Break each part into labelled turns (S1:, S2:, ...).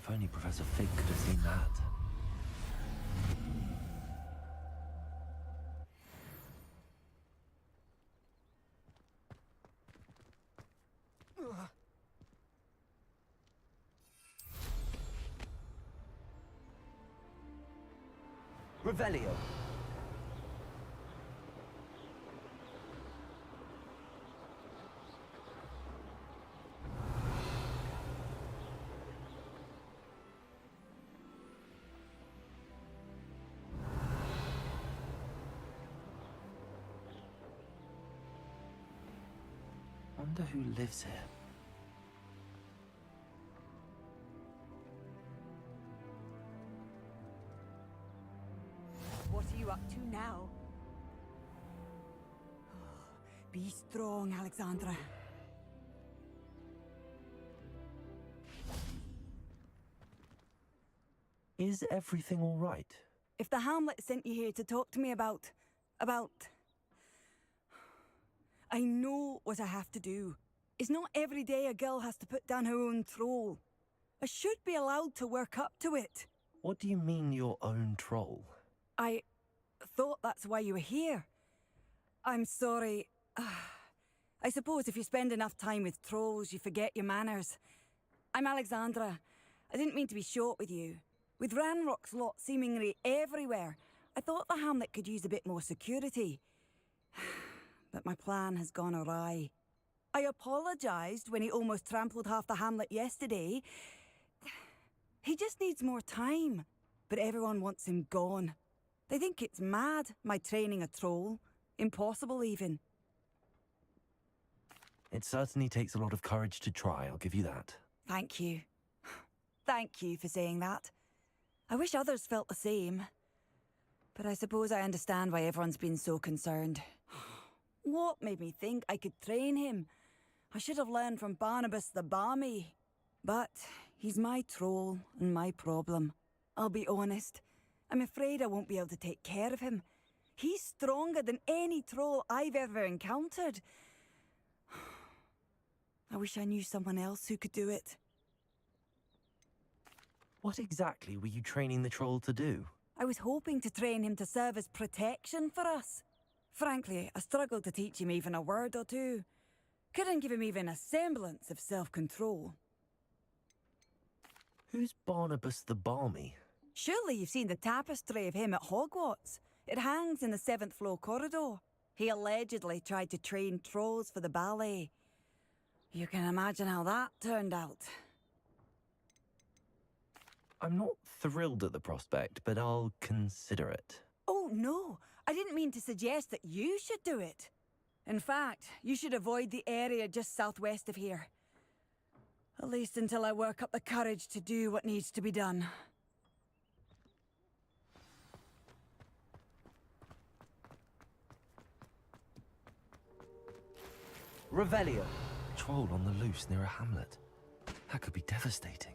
S1: If only Professor Fig could have seen that.
S2: Revelio.
S1: Wonder who lives here.
S3: What are you up to now? Be strong, Alexandra.
S1: Is everything all right?
S3: If the Hamlet sent you here to talk to me about... I know what I have to do. It's not every day a girl has to put down her own troll. I should be allowed to work up to it.
S1: What do you mean, your own troll?
S3: I thought that's why you were here. I'm sorry. I suppose if you spend enough time with trolls, you forget your manners. I'm Alexandra. I didn't mean to be short with you. With Ranrock's lot seemingly everywhere, I thought the Hamlet could use a bit more security. But my plan has gone awry. I apologized when he almost trampled half the Hamlet yesterday. He just needs more time. But everyone wants him gone. They think it's mad, my training a troll. Impossible, even.
S1: It certainly takes a lot of courage to try, I'll give you that.
S3: Thank you. Thank you for saying that. I wish others felt the same. But I suppose I understand why everyone's been so concerned. What made me think I could train him? I should have learned from Barnabas the Balmy. But he's my troll and my problem. I'll be honest. I'm afraid I won't be able to take care of him. He's stronger than any troll I've ever encountered. I wish I knew someone else who could do it.
S1: What exactly were you training the troll to do?
S3: I was hoping to train him to serve as protection for us. Frankly, I struggled to teach him even a word or two. Couldn't give him even a semblance of self-control.
S1: Who's Barnabas the Balmy?
S3: Surely you've seen the tapestry of him at Hogwarts. It hangs in the 7th floor corridor. He allegedly tried to train trolls for the ballet. You can imagine how that turned out.
S1: I'm not thrilled at the prospect, but I'll consider it.
S3: Oh, no. I didn't mean to suggest that you should do it. In fact, you should avoid the area just southwest of here. At least until I work up the courage to do what needs to be done.
S2: Revelio.
S1: Troll on the loose near a hamlet. That could be devastating.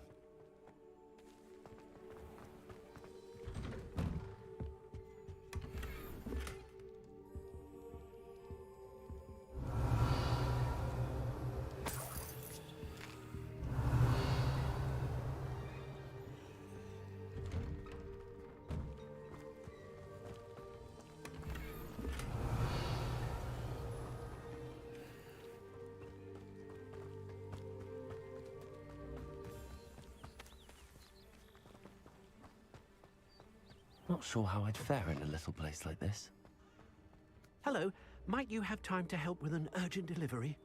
S1: Not sure how I'd fare in a little place like this.
S4: Hello, might you have time to help with an urgent delivery?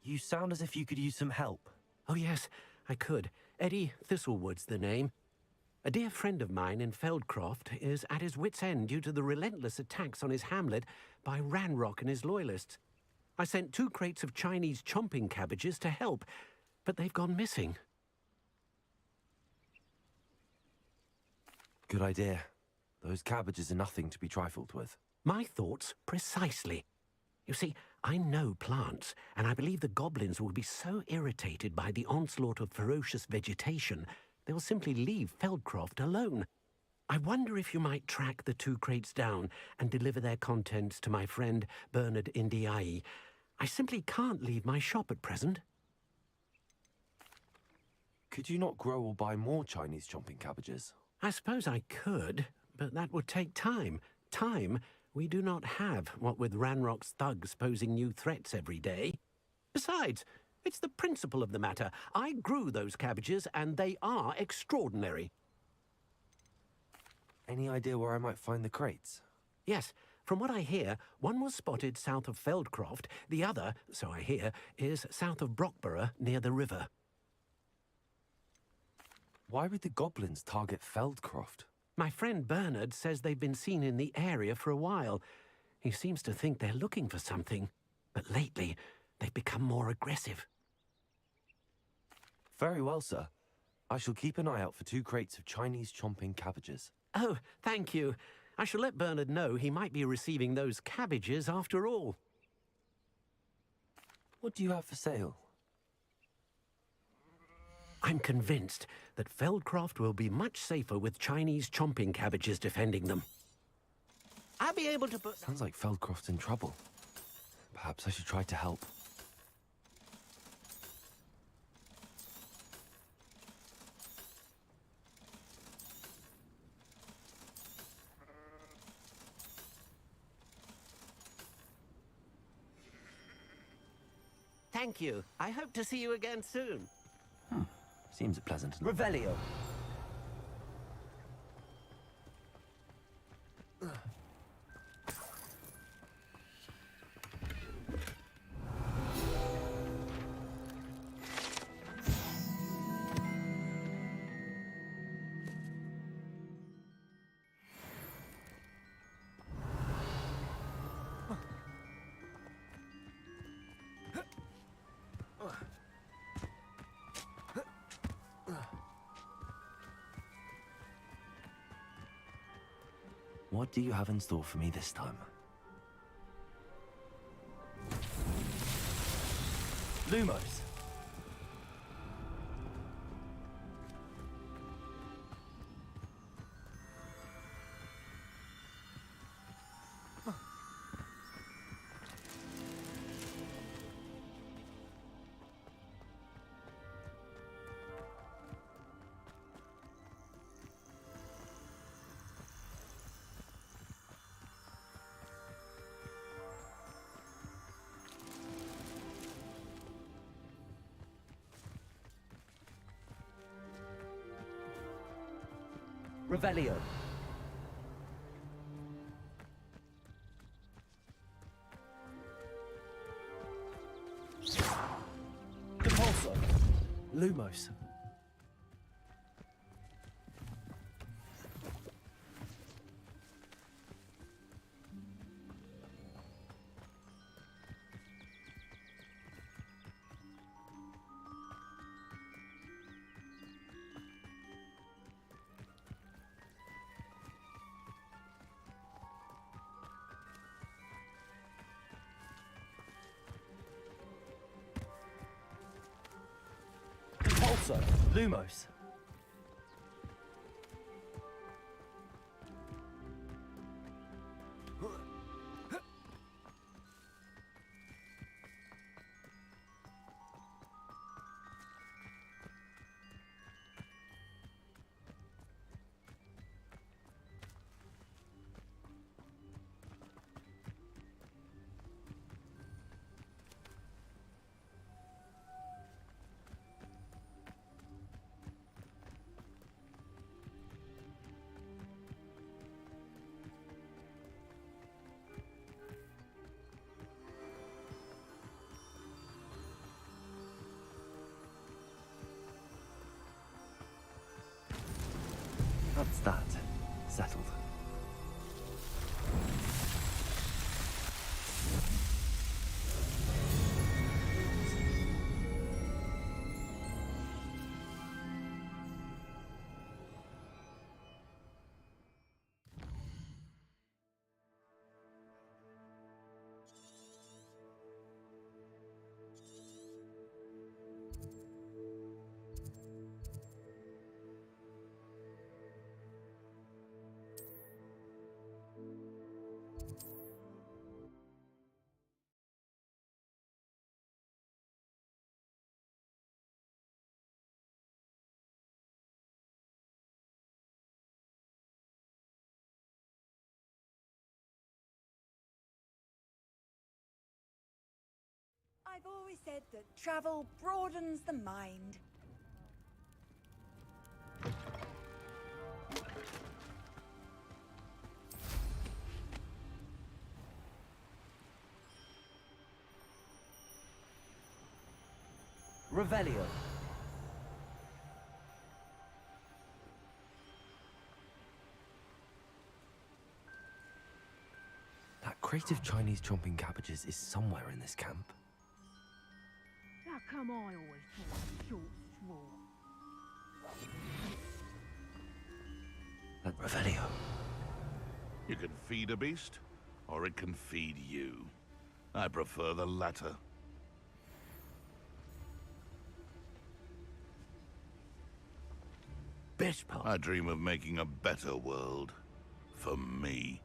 S1: You sound as if you could use some help.
S4: Oh, yes, I could. Eddie Thistlewood's the name. A dear friend of mine in Feldcroft is at his wit's end due to the relentless attacks on his hamlet by Ranrock and his loyalists. I sent 2 crates of Chinese chomping cabbages to help, but they've gone missing.
S1: Good idea. Those cabbages are nothing to be trifled with.
S4: My thoughts precisely. You see, I know plants, and I believe the goblins will be so irritated by the onslaught of ferocious vegetation, they'll simply leave Feldcroft alone. I wonder if you might track the 2 crates down and deliver their contents to my friend Bernard Indiai. I simply can't leave my shop at present.
S1: Could you not grow or buy more Chinese chomping cabbages?
S4: I suppose I could, but that would take time. Time we do not have, what with Ranrock's thugs posing new threats every day. Besides, it's the principle of the matter. I grew those cabbages, and they are extraordinary.
S1: Any idea where I might find the crates?
S4: Yes, from what I hear, one was spotted south of Feldcroft, the other, so I hear, is south of Brockborough, near the river.
S1: Why would the goblins target Feldcroft?
S4: My friend Bernard says they've been seen in the area for a while. He seems to think they're looking for something, but lately they've become more aggressive.
S1: Very well, sir. I shall keep an eye out for 2 crates of Chinese chomping cabbages.
S4: Oh, thank you. I shall let Bernard know he might be receiving those cabbages after all.
S1: What do you have for sale?
S4: I'm convinced that Feldcroft will be much safer with Chinese chomping cabbages defending them. I'll be able to put...
S1: Sounds like Feldcroft's in trouble. Perhaps I should try to help.
S4: Thank you. I hope to see you again soon.
S1: Seems a pleasant enough.
S2: Revelio.
S1: What do you have in store for me this time? Lumos!
S2: Revelio. Depulso.
S1: Lumos.
S2: Depulso.
S1: Lumos. That's that. Settled.
S3: I've always said that travel broadens the mind.
S1: Revelio. That crate of Chinese chomping cabbages is somewhere in this camp.
S5: How come I always talk short straw?
S1: That Revelio.
S2: You can feed a beast, or it can feed you. I prefer the latter.
S4: Best part.
S2: I dream of making a better world. For me.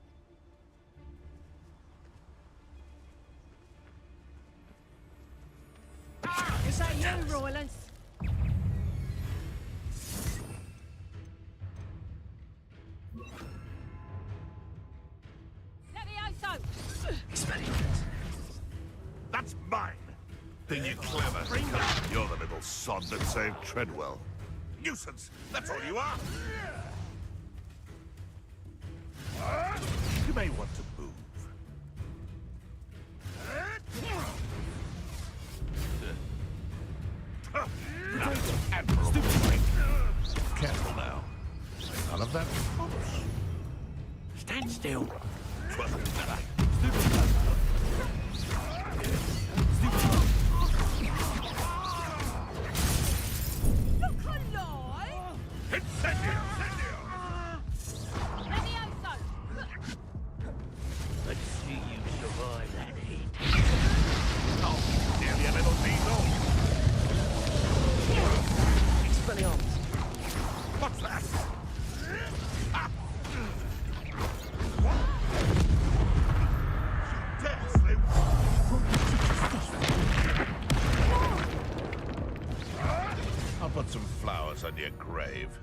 S5: Is that you, Roylance? Levioso!
S2: That's mine! Think you're clever? You're the little sod that saved Treadwell. Nuisance! That's all you are! You may want to move. Admirable strength. Careful now. None of that.
S4: Stand still.
S5: Look alive!
S2: Incendio!
S5: Levioso!
S4: Let's see you survive that heat.
S2: Oh, nearly a little diesel.
S1: Expelliarmus.
S2: What's that? Ah! Dare slip. I'll put some flowers on your grave.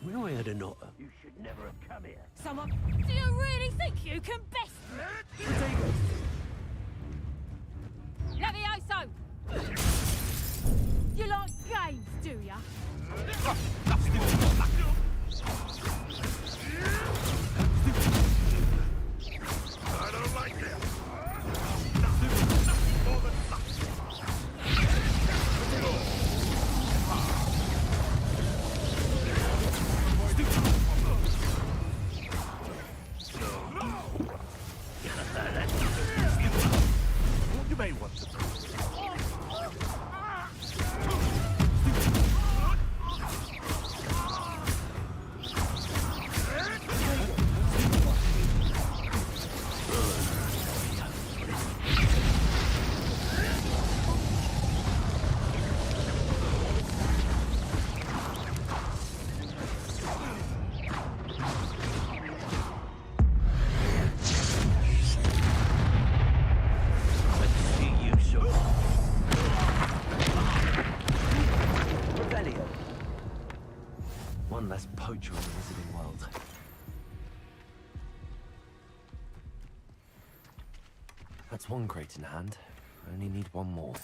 S4: When I had an otter, you should never have come here.
S5: Someone... Do you really think you can best... Levioso! You like games, do ya?
S2: I don't like this. Nothing more than nothing.
S1: That's one crate in hand. I only need one more.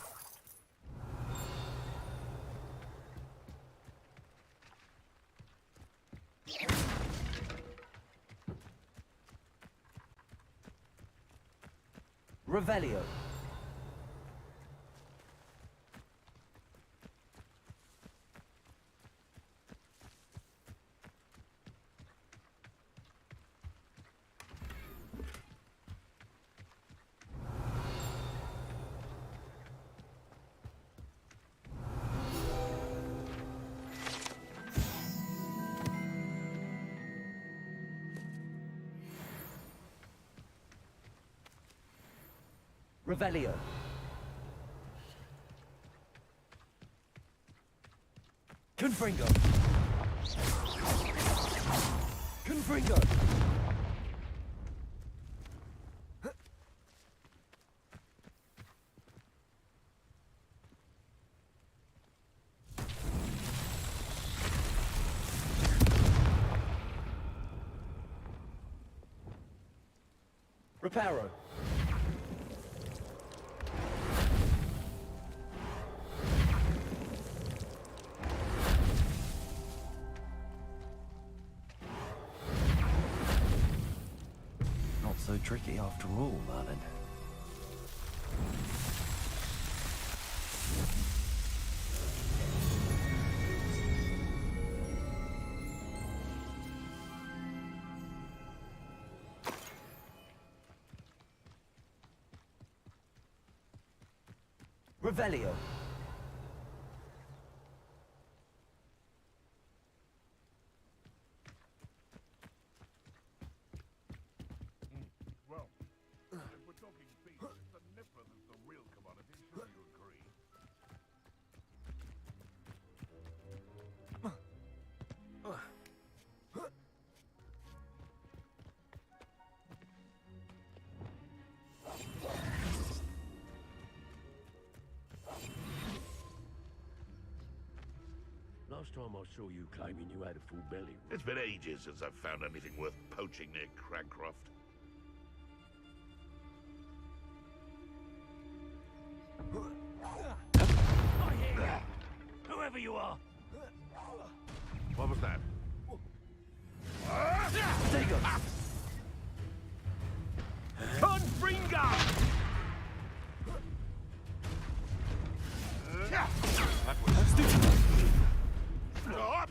S1: Revelio. Revelio. Confringo. Confringo. Reparo. Not so tricky after all, Merlin. Revelio.
S2: Well, if we're talking beef, it's the nipper that's the real commodity, sure you agree.
S6: Last time I saw you claiming you had a full belly.
S2: It's been ages since I've found anything worth poaching near Cragcroft.
S6: I hear you! Whoever you are!
S2: What was that?
S1: Take him!
S6: Confringo!
S2: That was Stop!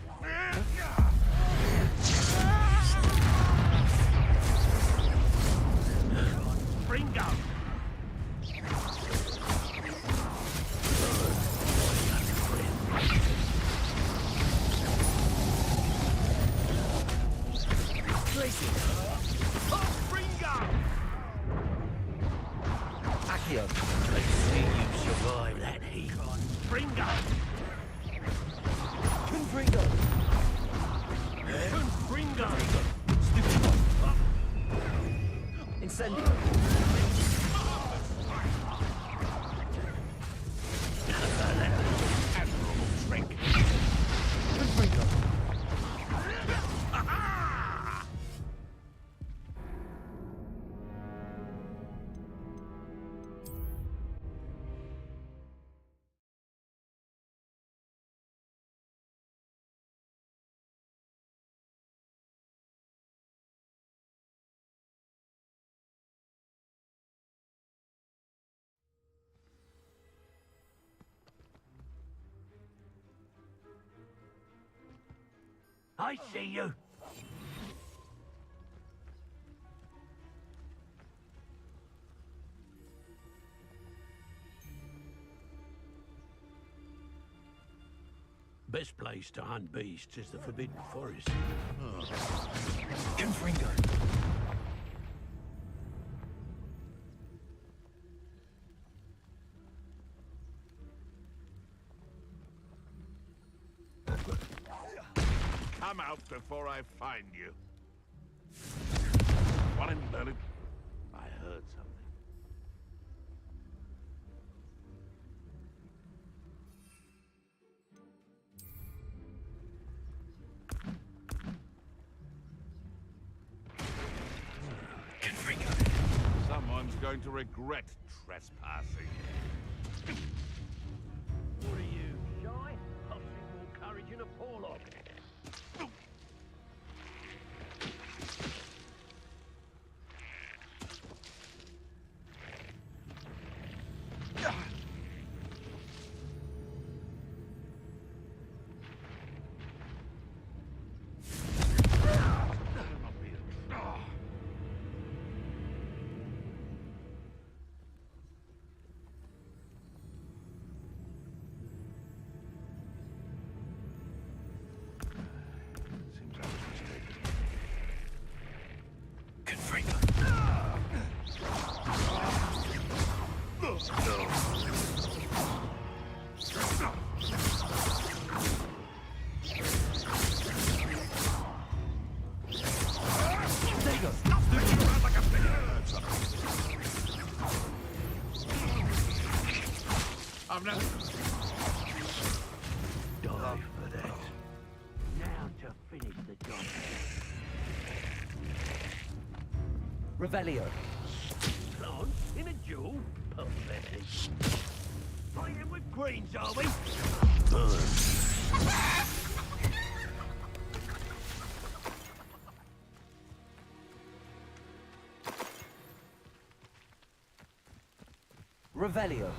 S6: Confringo!
S1: Tracy!
S6: Confringo!
S1: Accio!
S6: Let's see you survive that heat. Confringo!
S1: Confringo!
S6: Confringo!
S1: Incendio!
S6: Admirable trick!
S1: Confringo!
S6: I see you! Best place to hunt beasts is the Forbidden Forest.
S1: Confringo!
S2: Come out before I find you. What in Berlin? I heard something.
S1: Confringo!
S2: Someone's going to regret trespassing.
S6: What are you, shy? I've seen more courage in a Porlock.
S2: Seems I was mistaken.
S1: Confringo.
S2: I've never...
S6: Die for that. Now to finish the job.
S1: Revelio.
S6: Plant in a duel? Pathetic. Fighting with greens, are we?
S1: Revelio.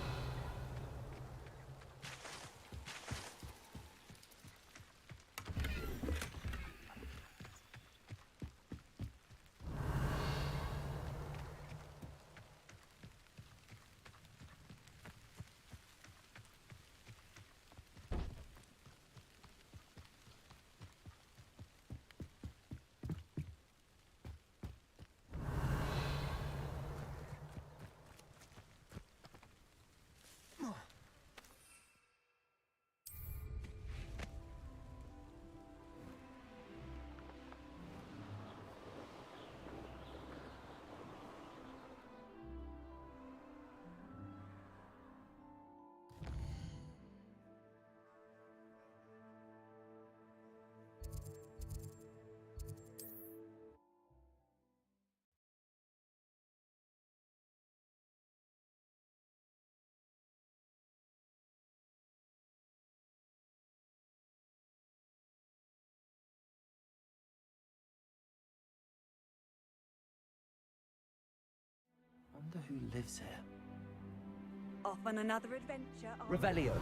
S1: Wonder who lives here.
S3: Off on another adventure.
S1: Revelio.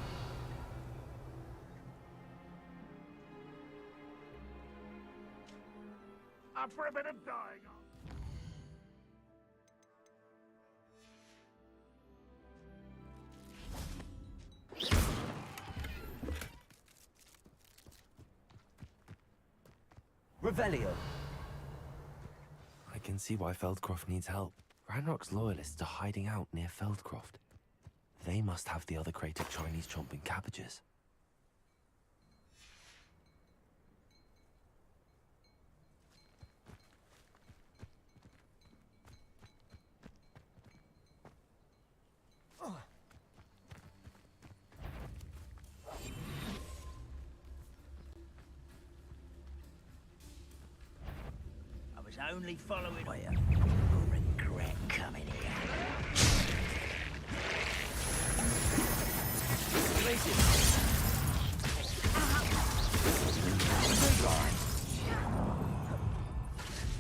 S2: Up for a bit of dying.
S1: Revelio. I can see why Feldcroft needs help. Ranrock's loyalists are hiding out near Feldcroft. They must have the other crate of Chinese chomping cabbages.
S6: I was only following you. You'll regret coming here.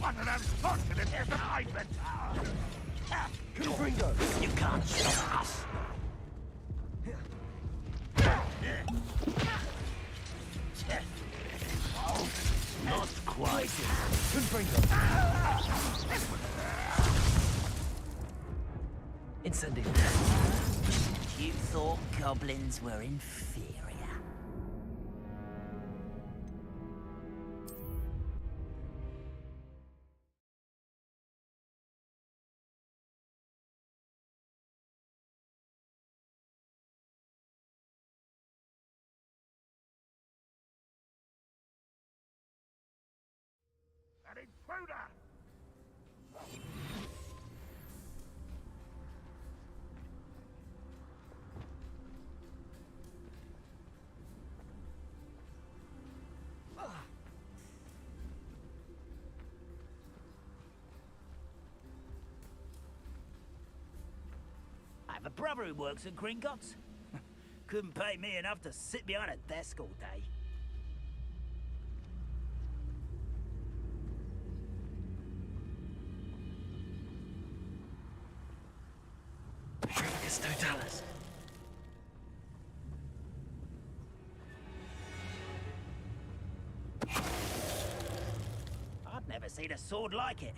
S2: One of them fortunate is an Ivan Tower.
S1: Confringo!
S6: You can't stop us. Not quite.
S1: Confringo! Incendio.
S7: You thought goblins were inferior.
S2: An intruder!
S7: brother who works at Gringotts. Couldn't pay me enough to sit behind a desk all day.
S1: It's Totalis.
S7: I've never seen a sword like it.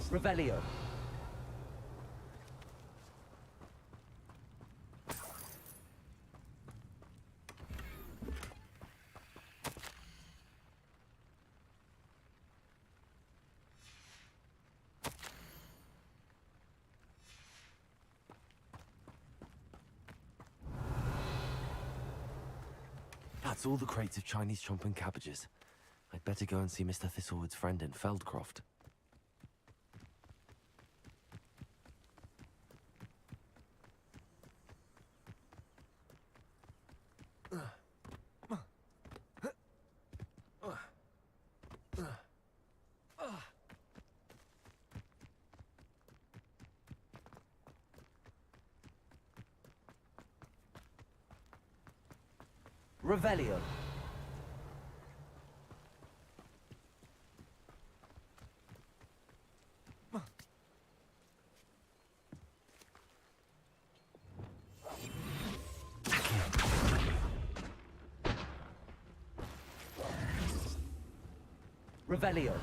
S8: Revelio.
S1: That's all the crates of Chinese chomp and cabbages. I'd better go and see Mr. Thistlewood's friend in Feldcroft.
S8: Revelio. Revelio.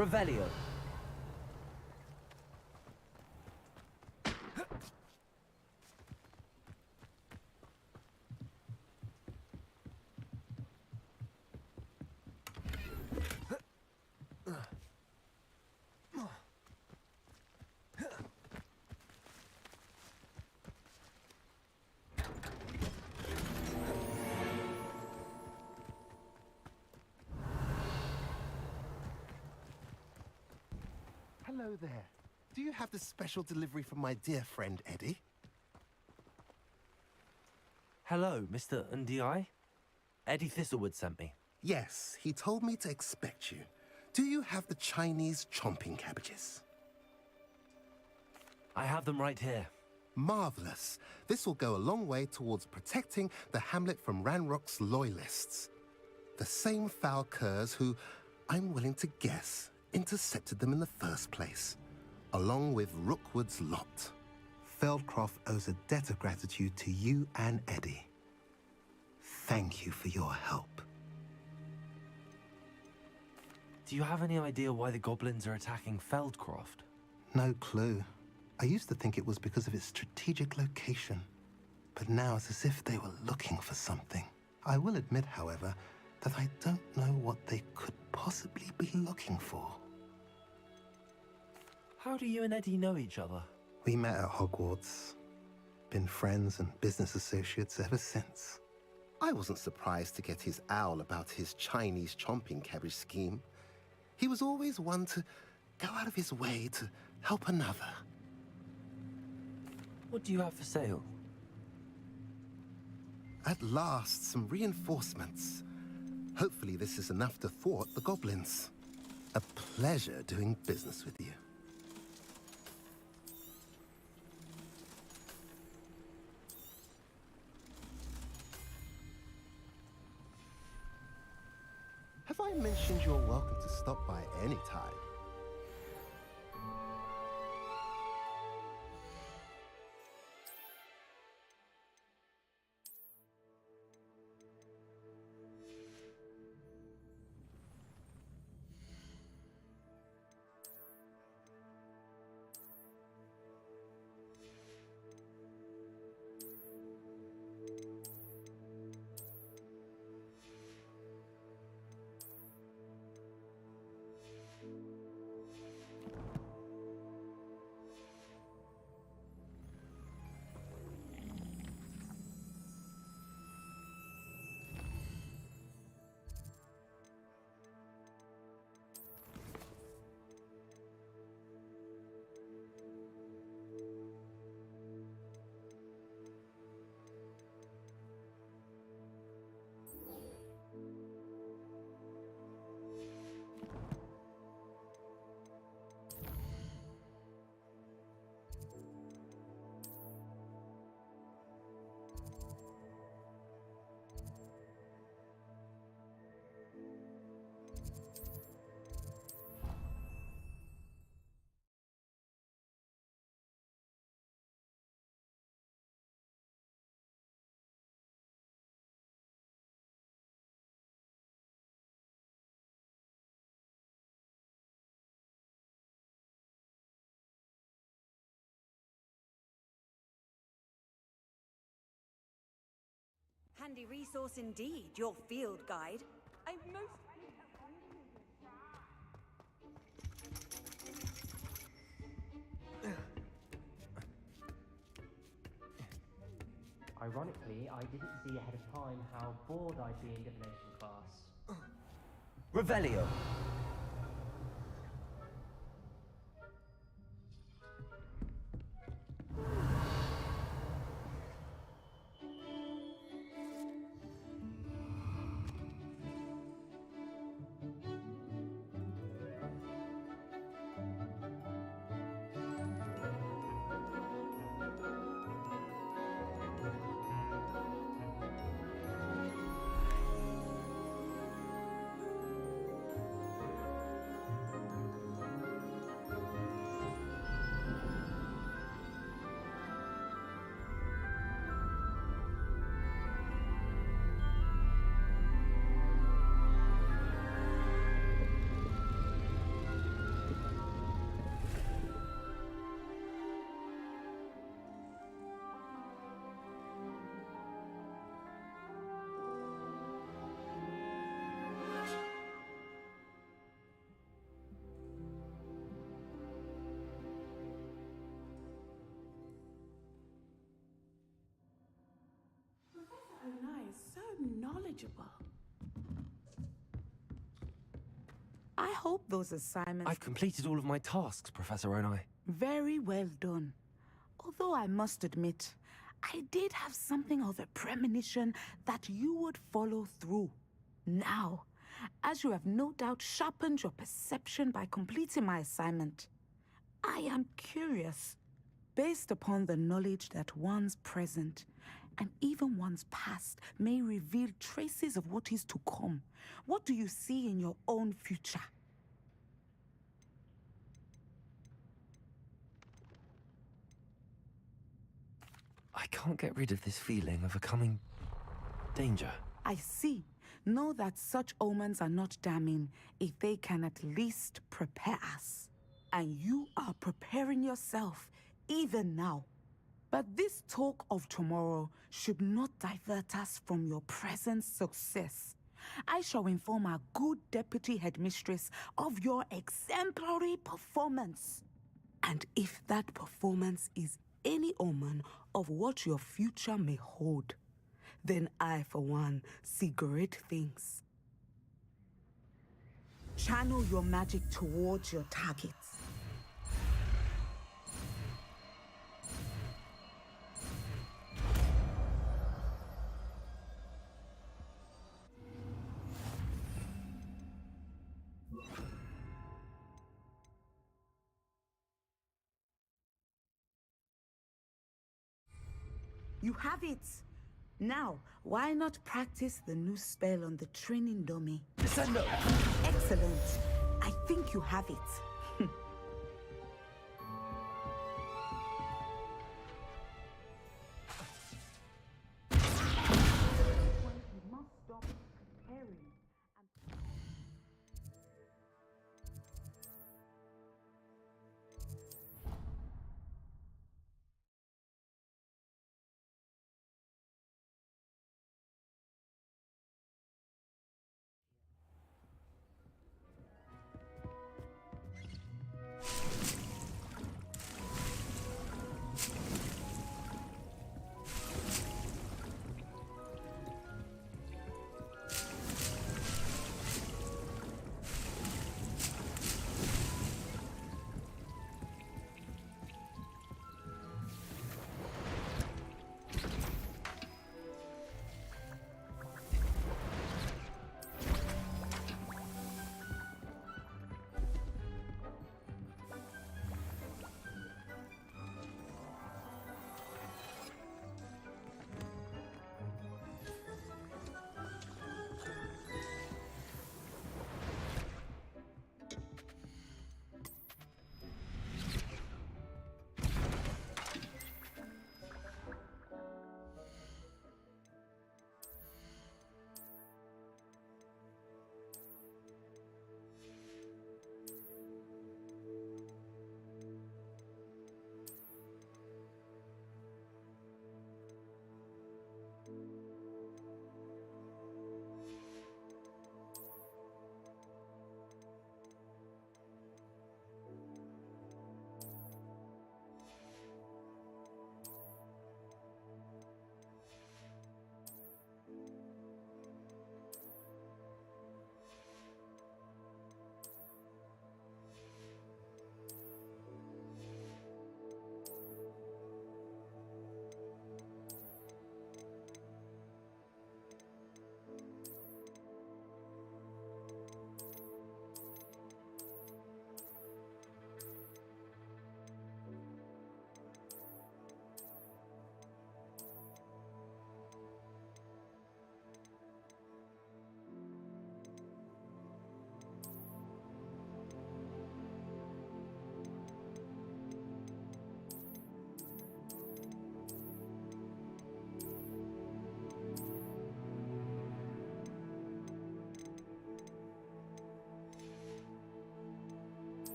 S8: Revelio.
S9: Hello there. Do you have the special delivery from my dear friend Eddie?
S1: Hello, Mr. Ndi? Eddie Thistlewood sent me.
S9: Yes, he told me to expect you. Do you have the Chinese chomping cabbages?
S1: I have them right here.
S9: Marvelous. This will go a long way towards protecting the hamlet from Ranrock's loyalists. The same foul curs who, I'm willing to guess, intercepted them in the first place, along with Rookwood's lot. Feldcroft owes a debt of gratitude to you and Eddie. Thank you for your help.
S1: Do you have any idea why the goblins are attacking Feldcroft?
S9: No clue. I used to think it was because of its strategic location, but now it's as if they were looking for something. I will admit, however, that I don't know what they could possibly be looking for.
S1: How do you and Eddie know each other?
S9: We met at Hogwarts. Been friends and business associates ever since. I wasn't surprised to get his owl about his Chinese chomping cabbage scheme. He was always one to go out of his way to help another.
S1: What do you have for sale?
S9: At last, some reinforcements. Hopefully this is enough to thwart the goblins. A pleasure doing business with you. Have I mentioned you're welcome to stop by any time?
S3: Handy resource indeed, your field guide. I most...
S10: Ironically, I didn't see ahead of time how bored I'd be in divination class.
S8: Revelio.
S11: Professor Onai is so knowledgeable. I hope those assignments...
S1: I've completed all of my tasks, Professor Onai.
S11: Very well done. Although I must admit, I did have something of a premonition that you would follow through. Now, as you have no doubt sharpened your perception by completing my assignment, I am curious, based upon the knowledge that one's present and even one's past may reveal traces of what is to come. What do you see in your own future?
S1: I can't get rid of this feeling of a coming danger.
S11: I see. Know that such omens are not damning if they can at least prepare us. And you are preparing yourself, even now. But this talk of tomorrow should not divert us from your present success. I shall inform our good deputy headmistress of your exemplary performance. And if that performance is any omen of what your future may hold, then I, for one, see great things. Channel your magic towards your targets. You have it! Now, why not practice the new spell on the training dummy?
S8: Descendo!
S11: Excellent! I think you have it. You must stop preparing.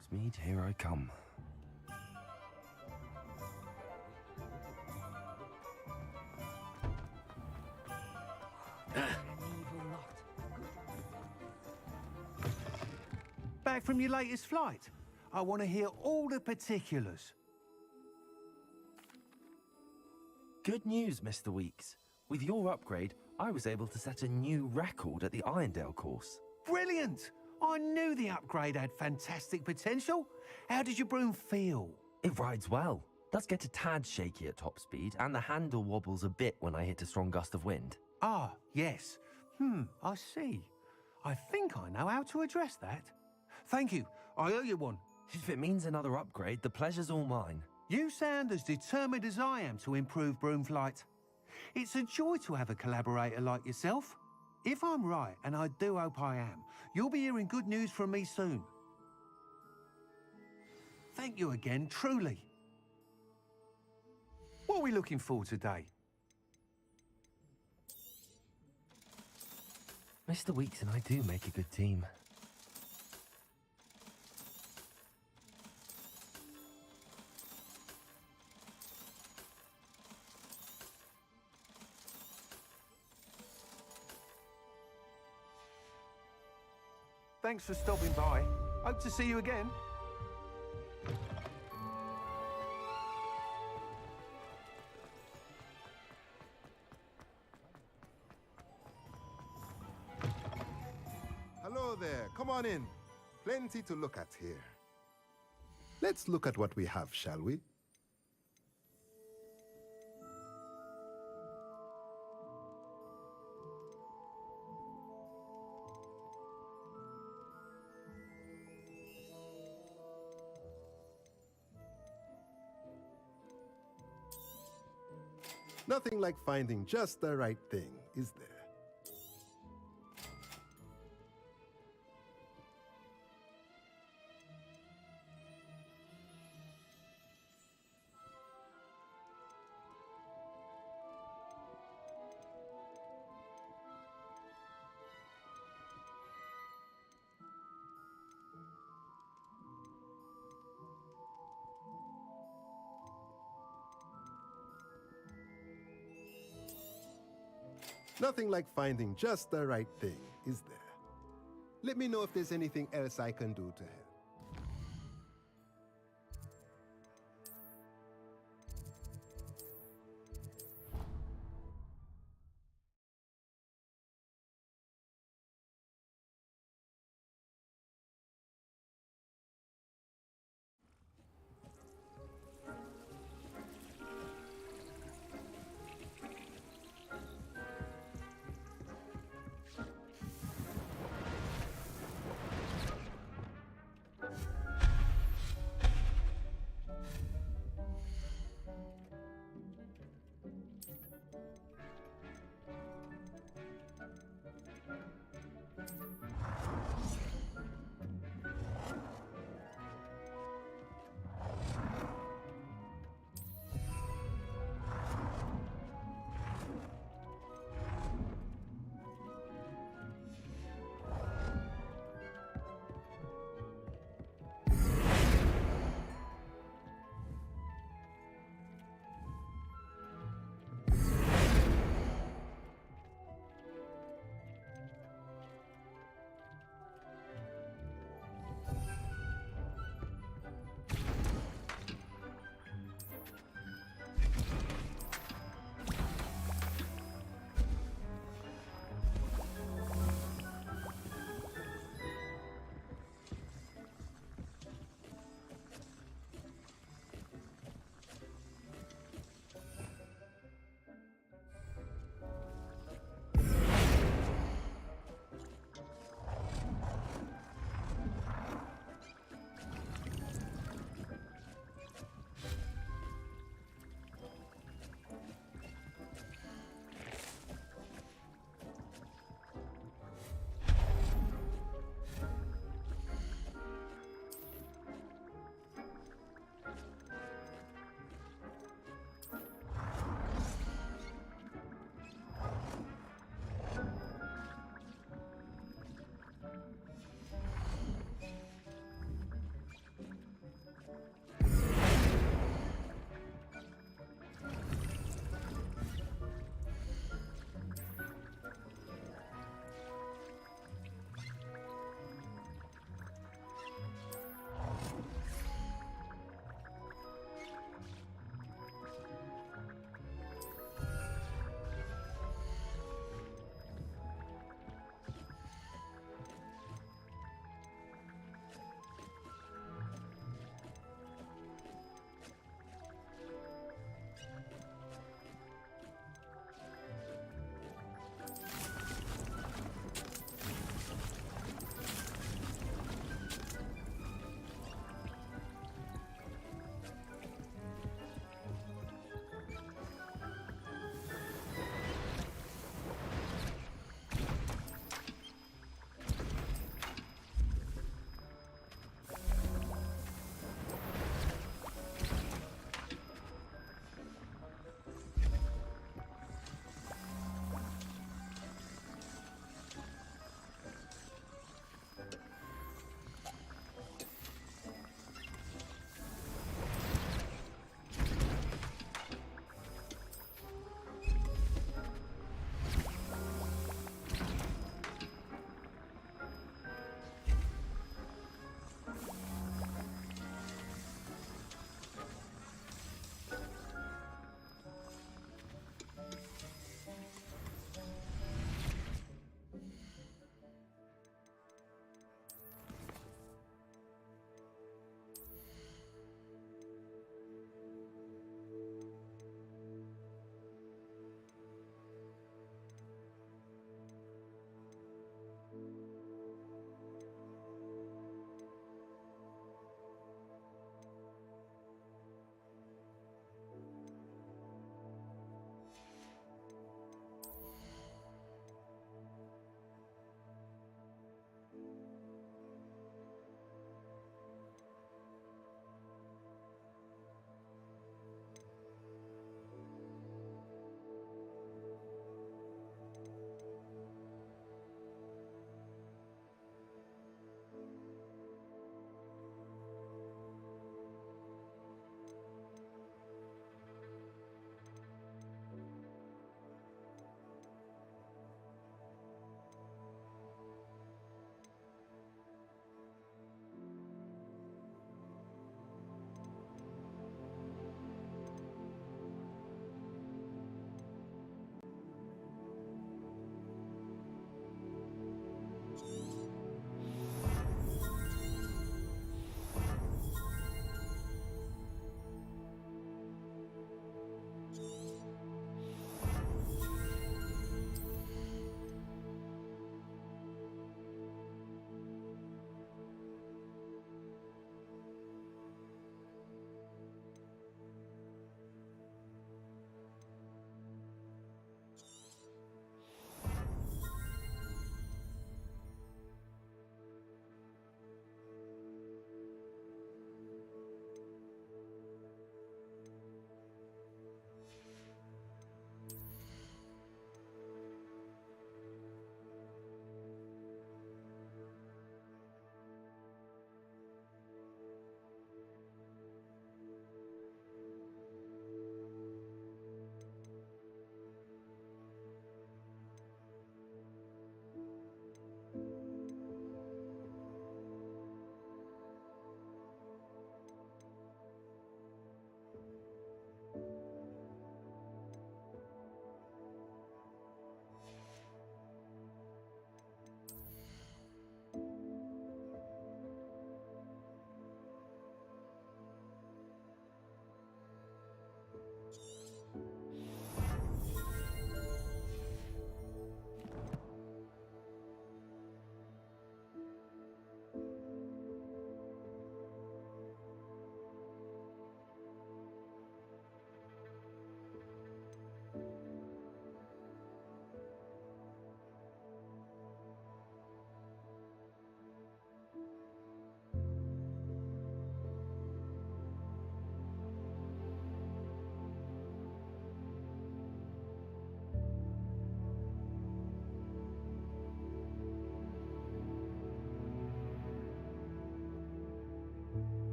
S1: Hogsmeade, here I come.
S12: Back from your latest flight? I want to hear all the particulars.
S1: Good news, Mr. Weeks. With your upgrade, I was able to set a new record at the Irondale course.
S12: Brilliant! I knew the upgrade had fantastic potential. How did your broom feel?
S1: It rides well. Does get a tad shaky at top speed, and the handle wobbles a bit when I hit a strong gust of wind.
S12: Ah, yes. I see. I think I know how to address that. Thank you. I owe you one.
S1: If it means another upgrade, the pleasure's all mine.
S12: You sound as determined as I am to improve broom flight. It's a joy to have a collaborator like yourself. If I'm right, and I do hope I am, you'll be hearing good news from me soon. Thank you again, truly. What are we looking for today?
S1: Mr. Weeks and I do make a good team.
S12: Thanks for stopping by. Hope to see you again.
S9: Hello there. Come on in. Plenty to look at here. Let's look at what we have, shall we? Nothing like finding just the right thing, is there? Nothing like finding just the right thing, is there? Let me know if there's anything else I can do to help.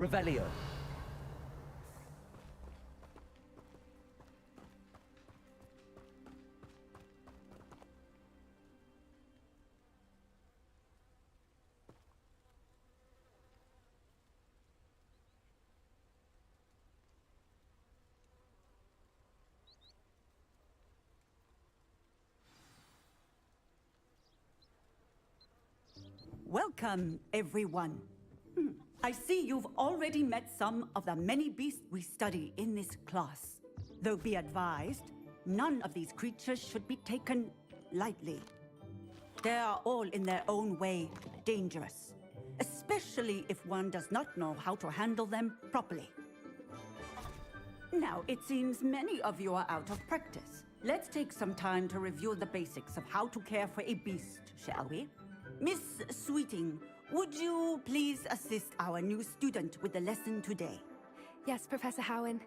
S8: Revelio.
S13: Welcome, everyone. I see you've already met some of the many beasts we study in this class. Though be advised, none of these creatures should be taken lightly. They are all in their own way dangerous, especially if one does not know how to handle them properly. Now, it seems many of you are out of practice. Let's take some time to review the basics of how to care for a beast, shall we? Miss Sweeting, would you please assist our new student with the lesson today?
S14: Yes, Professor Howen.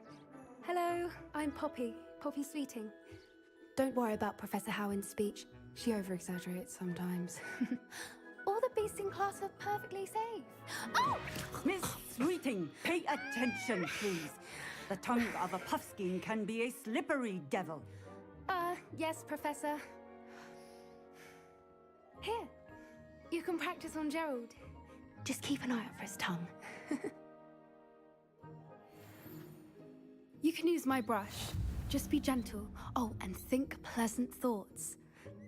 S14: Hello, I'm Poppy Sweeting. Don't worry about Professor Howen's speech. She over-exaggerates sometimes. All the beasts in class are perfectly safe. Oh!
S13: Miss Sweeting, pay attention, please. The tongue of a puffskein can be a slippery devil.
S14: Yes, Professor. Here, you can practice on Gerald. Just keep an eye out for his tongue. You can use my brush. Just be gentle. Oh, and think pleasant thoughts.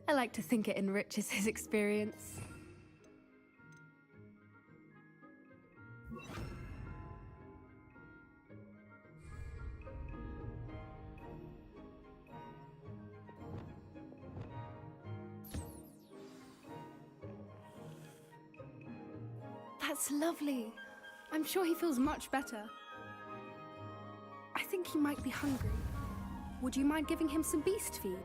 S14: I like to think it enriches his experience. That's lovely. I'm sure he feels much better. I think he might be hungry. Would you mind giving him some beast feed?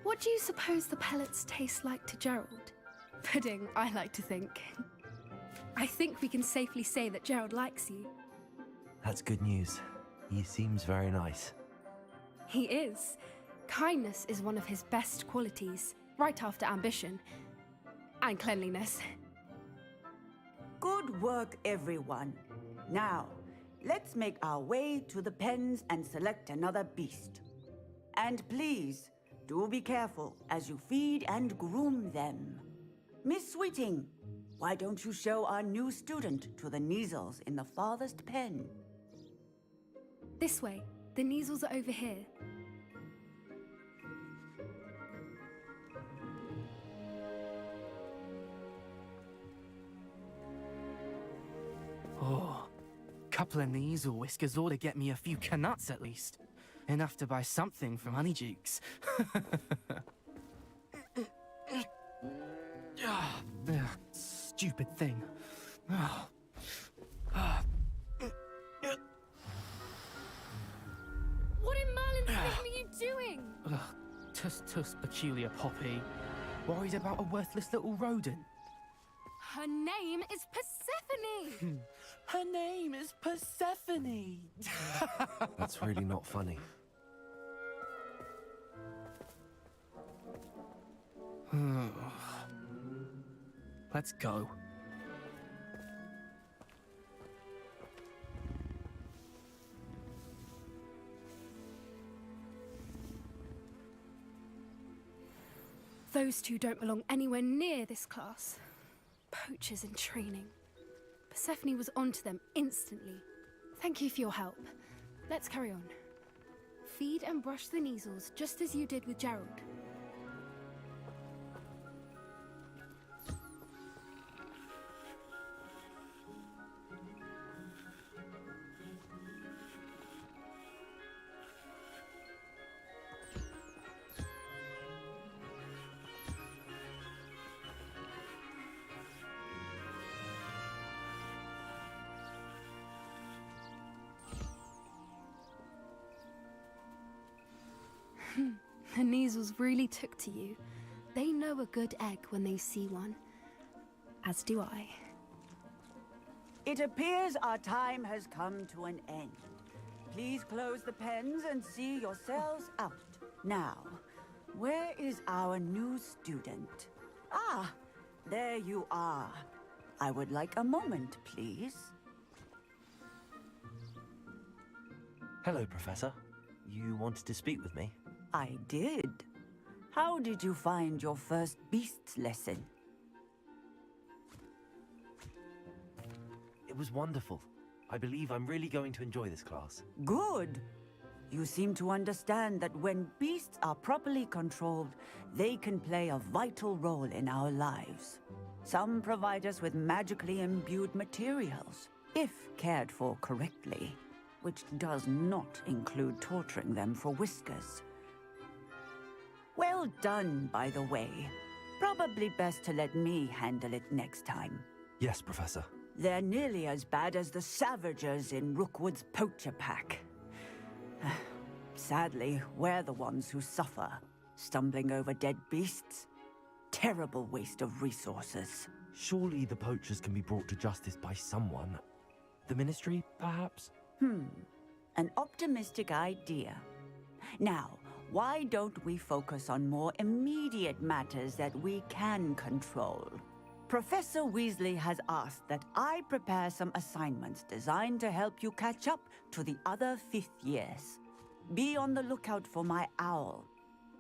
S14: What do you suppose the pellets taste like to Gerald? Pudding, I like to think. I think we can safely say that Gerald likes you.
S1: That's good news. He seems very nice.
S14: He is. Kindness is one of his best qualities, right after ambition. And cleanliness.
S13: Good work, everyone. Now, let's make our way to the pens and select another beast. And please, do be careful as you feed and groom them. Miss Sweeting, why don't you show our new student to the Neasels in the farthest pen?
S14: This way. The Neasels are over here.
S15: Oh, couple of Neasel whiskers ought to get me a few canuts at least. Enough to buy something from Honeydukes. Stupid thing.
S14: What in Merlin's name are you doing?
S15: Tuss, peculiar Poppy. Worried about a worthless little rodent.
S14: Her name is Persephone!
S15: Her name is Persephone!
S1: That's really not funny.
S15: Let's go.
S14: Those two don't belong anywhere near this class. Poachers in training. Persephone was onto them instantly. Thank you for your help. Let's carry on. Feed and brush the Neasels just as you did with Gerald. The Neasels really took to you. They know a good egg when they see one. As do I.
S13: It appears our time has come to an end. Please close the pens and see yourselves out. Now, where is our new student? Ah, there you are. I would like a moment, please.
S1: Hello, Professor. You wanted to speak with me?
S13: I did. How did you find your first beasts lesson?
S1: It was wonderful. I believe I'm really going to enjoy this class.
S13: Good. You seem to understand that when beasts are properly controlled, they can play a vital role in our lives. Some provide us with magically imbued materials, if cared for correctly, which does not include torturing them for whiskers. Well done, by the way. Probably best to let me handle it next time.
S1: Yes, Professor.
S13: They're nearly as bad as the Savagers in Rookwood's poacher pack. Sadly, we're the ones who suffer, stumbling over dead beasts. Terrible waste of resources.
S1: Surely the poachers can be brought to justice by someone. The Ministry, perhaps?
S13: An optimistic idea. Now, why don't we focus on more immediate matters that we can control? Professor Weasley has asked that I prepare some assignments designed to help you catch up to the other 5th years. Be on the lookout for my owl.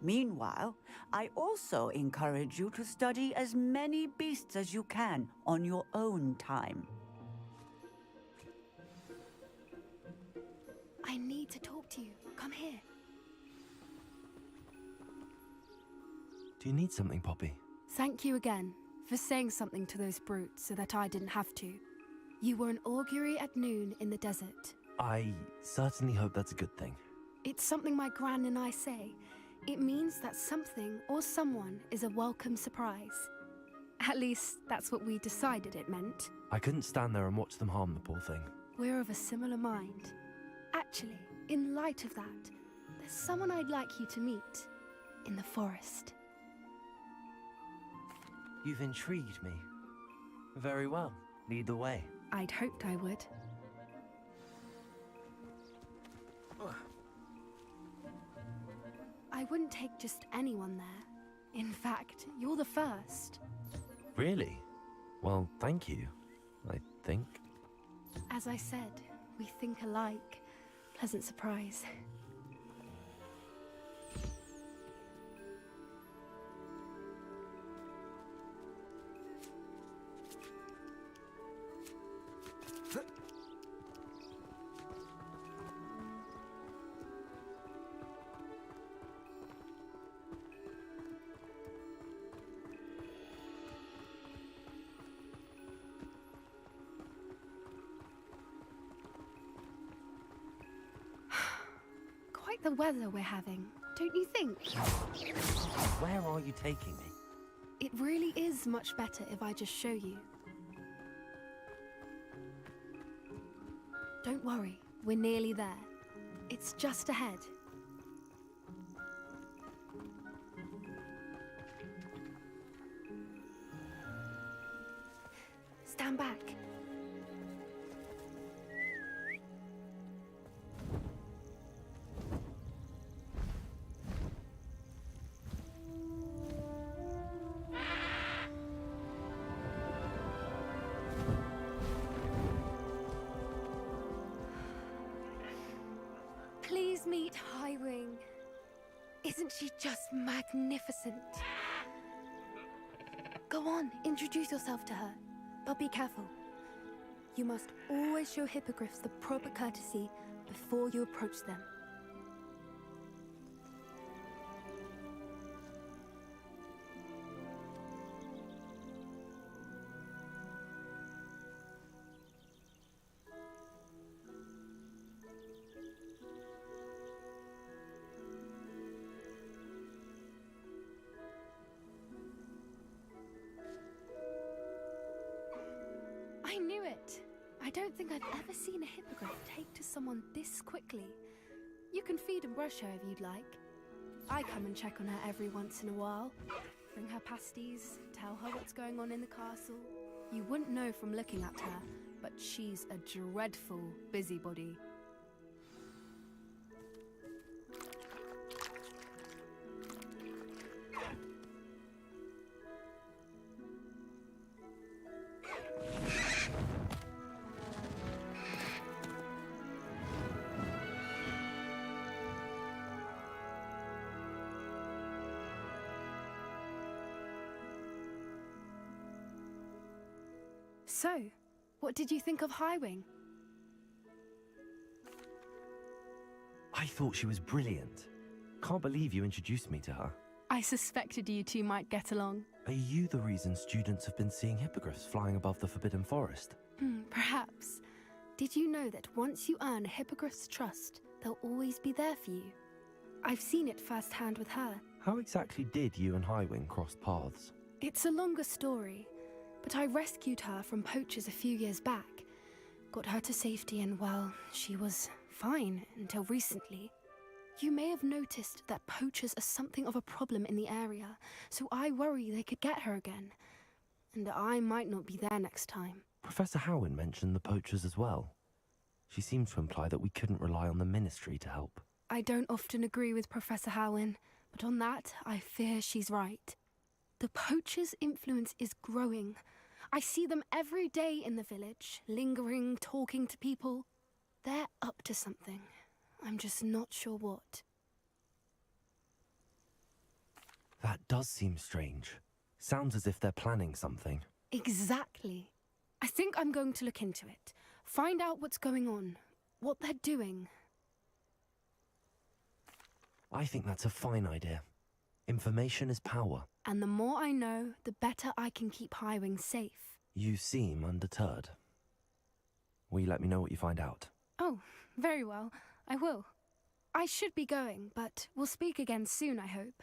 S13: Meanwhile, I also encourage you to study as many beasts as you can on your own time.
S14: I need to talk to you. Come here.
S1: Do you need something, Poppy?
S14: Thank you again for saying something to those brutes so that I didn't have to. You were an augury at noon in the desert.
S1: I certainly hope that's a good thing.
S14: It's something my gran and I say. It means that something or someone is a welcome surprise. At least, that's what we decided it meant.
S1: I couldn't stand there and watch them harm the poor thing.
S14: We're of a similar mind. Actually, in light of that, there's someone I'd like you to meet in the forest.
S1: You've intrigued me. Very well. Lead the way.
S14: I'd hoped I would. I wouldn't take just anyone there. In fact, you're the first.
S1: Really? Well, thank you, I think.
S14: As I said, we think alike. Pleasant surprise. Quite the weather we're having, don't you think?
S1: Where are you taking me?
S14: It really is much better if I just show you. Don't worry, we're nearly there. It's just ahead. Stand back. Please meet Highwing. Isn't she just magnificent? Go on, introduce yourself to her. But be careful. You must always show hippogriffs the proper courtesy before you approach them. I knew it! I don't think I've ever seen a hippogriff take to someone this quickly. You can feed and brush her if you'd like. I come and check on her every once in a while. Bring her pasties, tell her what's going on in the castle. You wouldn't know from looking at her, but she's a dreadful busybody. So, what did you think of Highwing?
S1: I thought she was brilliant. Can't believe you introduced me to her.
S14: I suspected you two might get along.
S1: Are you the reason students have been seeing hippogriffs flying above the Forbidden Forest?
S14: Perhaps. Did you know that once you earn a hippogriff's trust, they'll always be there for you? I've seen it firsthand with her.
S1: How exactly did you and Highwing cross paths?
S14: It's a longer story, but I rescued her from poachers a few years back. Got her to safety and, well, she was fine until recently. You may have noticed that poachers are something of a problem in the area, so I worry they could get her again. And I might not be there next time.
S1: Professor Howin mentioned the poachers as well. She seemed to imply that we couldn't rely on the Ministry to help.
S14: I don't often agree with Professor Howin, but on that, I fear she's right. The poachers' influence is growing. I see them every day in the village, lingering, talking to people. They're up to something. I'm just not sure what.
S1: That does seem strange. Sounds as if they're planning something.
S14: Exactly. I think I'm going to look into it. Find out what's going on, what they're doing.
S1: I think that's a fine idea. Information is power.
S14: And the more I know, the better I can keep Highwing safe.
S1: You seem undeterred. Will you let me know what you find out?
S14: Oh, very well. I will. I should be going, but we'll speak again soon, I hope.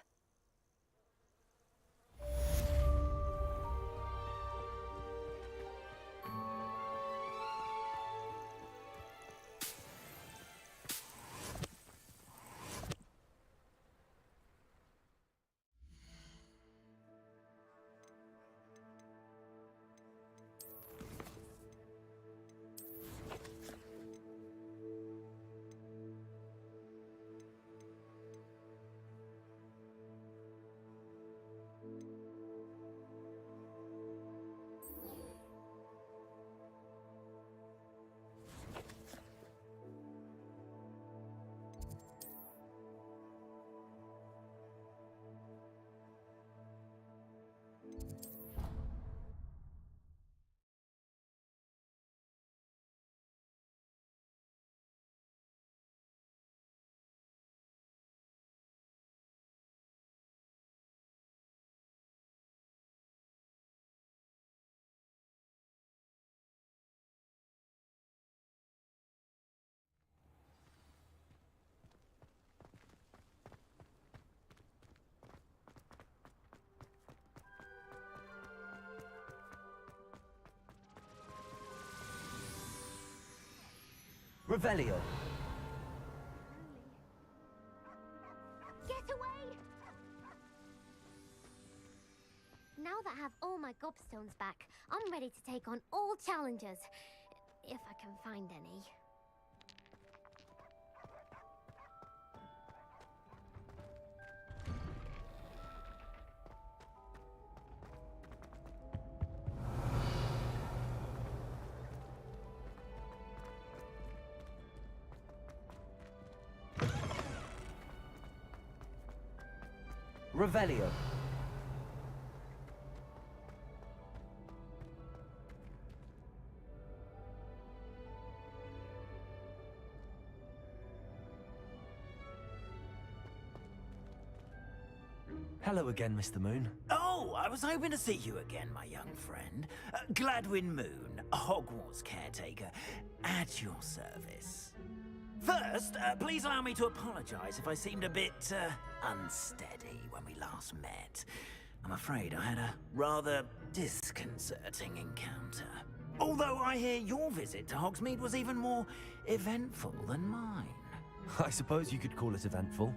S8: Revelio.
S16: Get away! Now that I have all my gobstones back, I'm ready to take on all challenges. If I can find any.
S8: Revelio.
S1: Hello again, Mr. Moon.
S7: Oh, I was hoping to see you again, my young friend. Gladwin Moon, Hogwarts caretaker, at your service. First, please allow me to apologize if I seemed a bit, unsteady when we last met. I'm afraid I had a rather disconcerting encounter. Although I hear your visit to Hogsmeade was even more eventful than mine.
S1: I suppose you could call it eventful.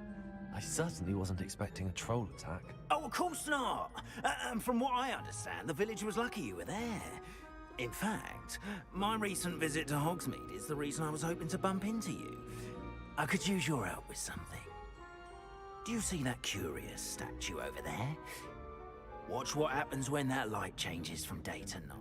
S1: I certainly wasn't expecting a troll attack.
S7: Oh, of course not! And from what I understand, the village was lucky you were there. In fact, my recent visit to Hogsmeade is the reason I was hoping to bump into you. I could use your help with something. Do you see that curious statue over there? Watch what happens when that light changes from day to night.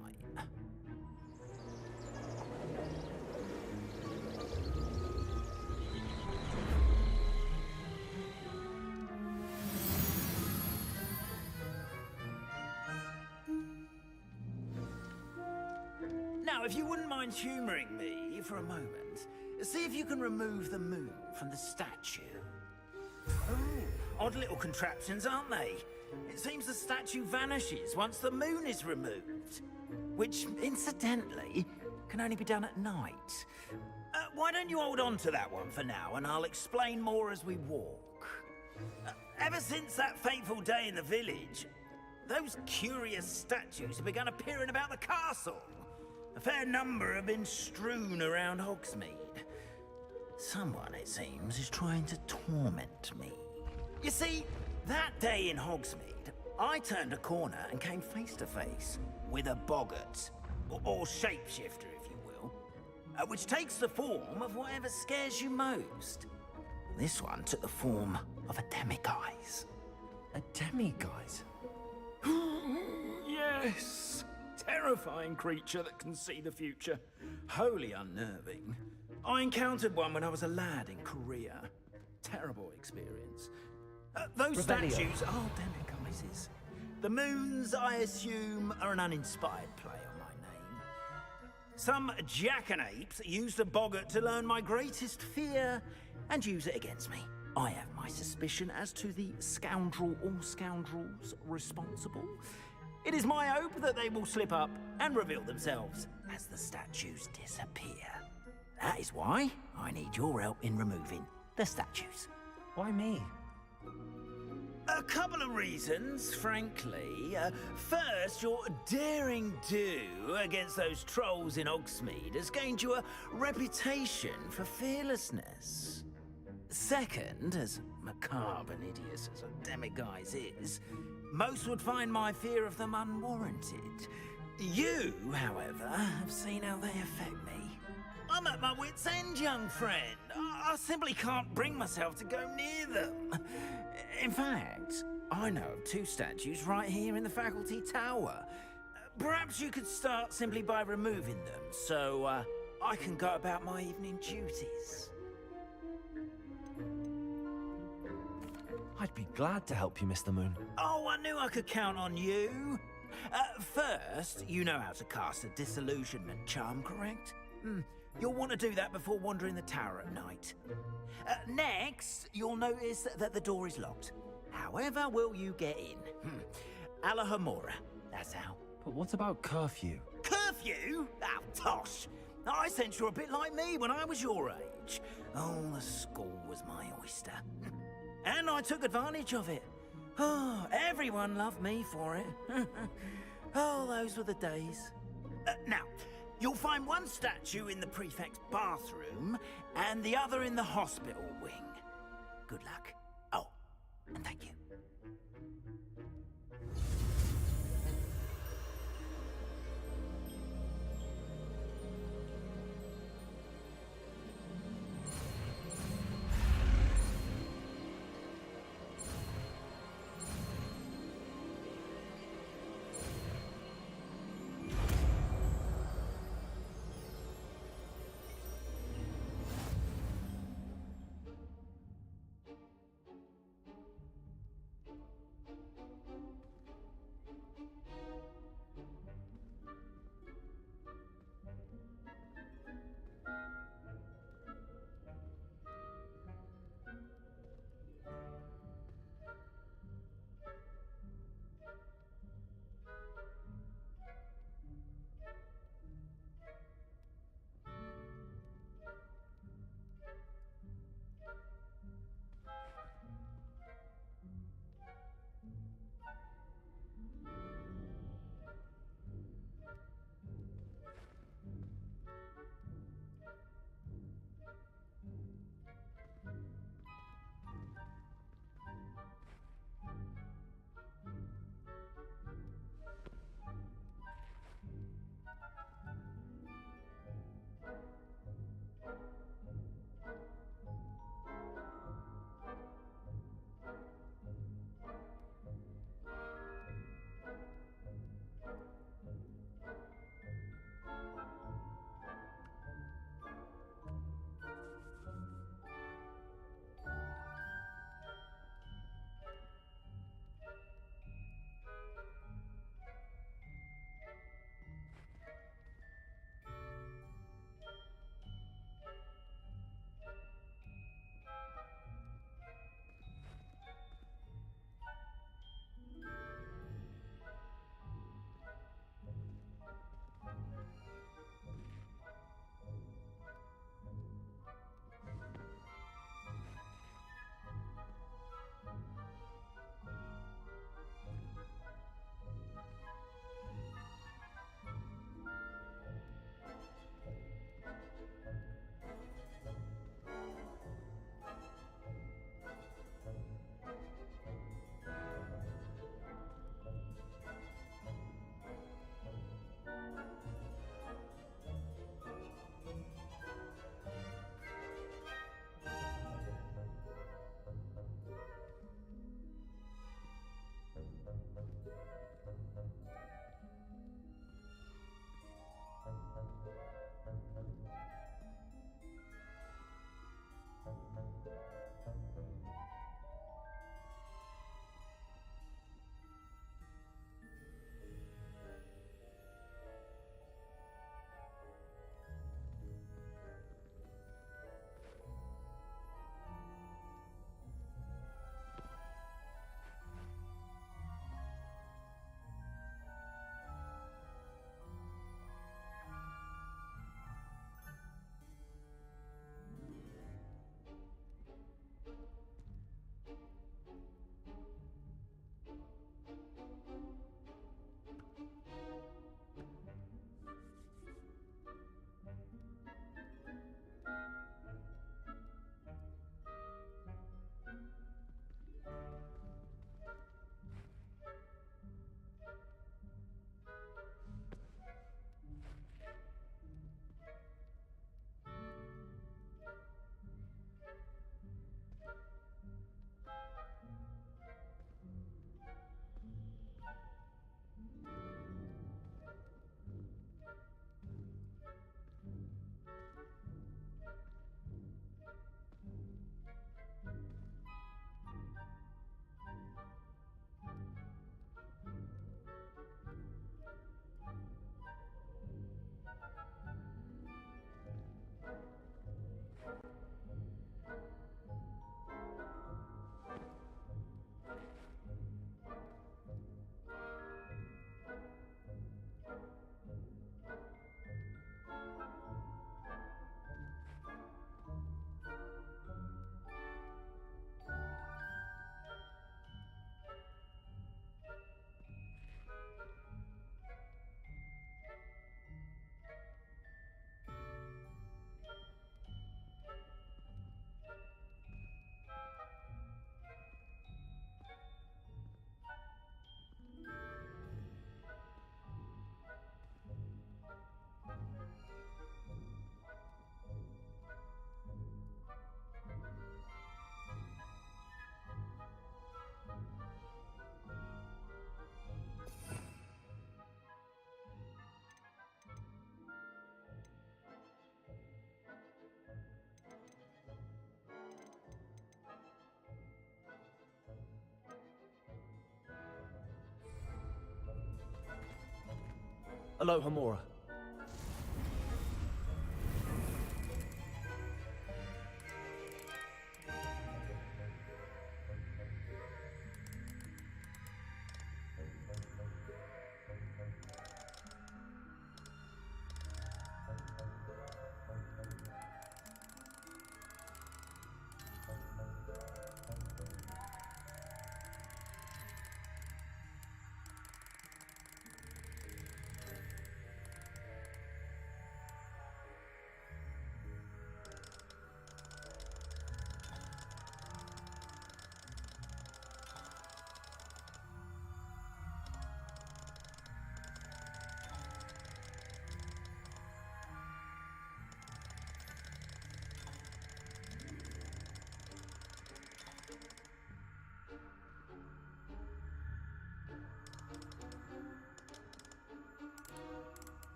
S7: Now, if you wouldn't mind humouring me for a moment, see if you can remove the moon from the statue. Oh, odd little contraptions, aren't they? It seems the statue vanishes once the moon is removed. Which, incidentally, can only be done at night. Why don't you hold on to that one for now, and I'll explain more as we walk. Ever since that fateful day in the village, those curious statues have begun appearing about the castle. A fair number have been strewn around Hogsmeade. Someone, it seems, is trying to torment me. You see, that day in Hogsmeade, I turned a corner and came face to face with a boggart, or shapeshifter, if you will, which takes the form of whatever scares you most. This one took the form of a demiguise.
S1: A demiguise?
S7: Yes! Terrifying creature that can see the future. Wholly unnerving. I encountered one when I was a lad in Korea. Terrible experience. Those
S8: Revelio.
S7: statues are demiguises. The moons, I assume, are an uninspired play on my name. Some jackanapes used a boggart to learn my greatest fear and use it against me. I have my suspicion as to the scoundrel or scoundrels responsible. It is my hope that they will slip up and reveal themselves as the statues disappear. That is why I need your help in removing the statues.
S1: Why me?
S7: A couple of reasons, frankly. First, your daring do against those trolls in Hogsmeade has gained you a reputation for fearlessness. Second, as macabre and hideous as a demiguise is, most would find my fear of them unwarranted. You, however, have seen how they affect me. I'm at my wit's end, young friend. I simply can't bring myself to go near them. In fact, I know of two statues right here in the faculty tower. Perhaps you could start simply by removing them, so I can go about my evening duties.
S1: I'd be glad to help you, Mr. Moon.
S7: Oh, I knew I could count on you. First, you know how to cast a disillusionment charm, correct? You'll want to do that before wandering the tower at night. Next, you'll notice that the door is locked. However will you get in? Alahomora, that's how.
S1: But what about curfew?
S7: Curfew? Oh, tosh. I sense you're a bit like me when I was your age. Oh, the school was my oyster. And I took advantage of it. Oh, everyone loved me for it. Oh, those were the days. Now, you'll find one statue in the prefect's bathroom and the other in the hospital wing. Good luck. Oh, and thank you.
S8: Aloha Mora.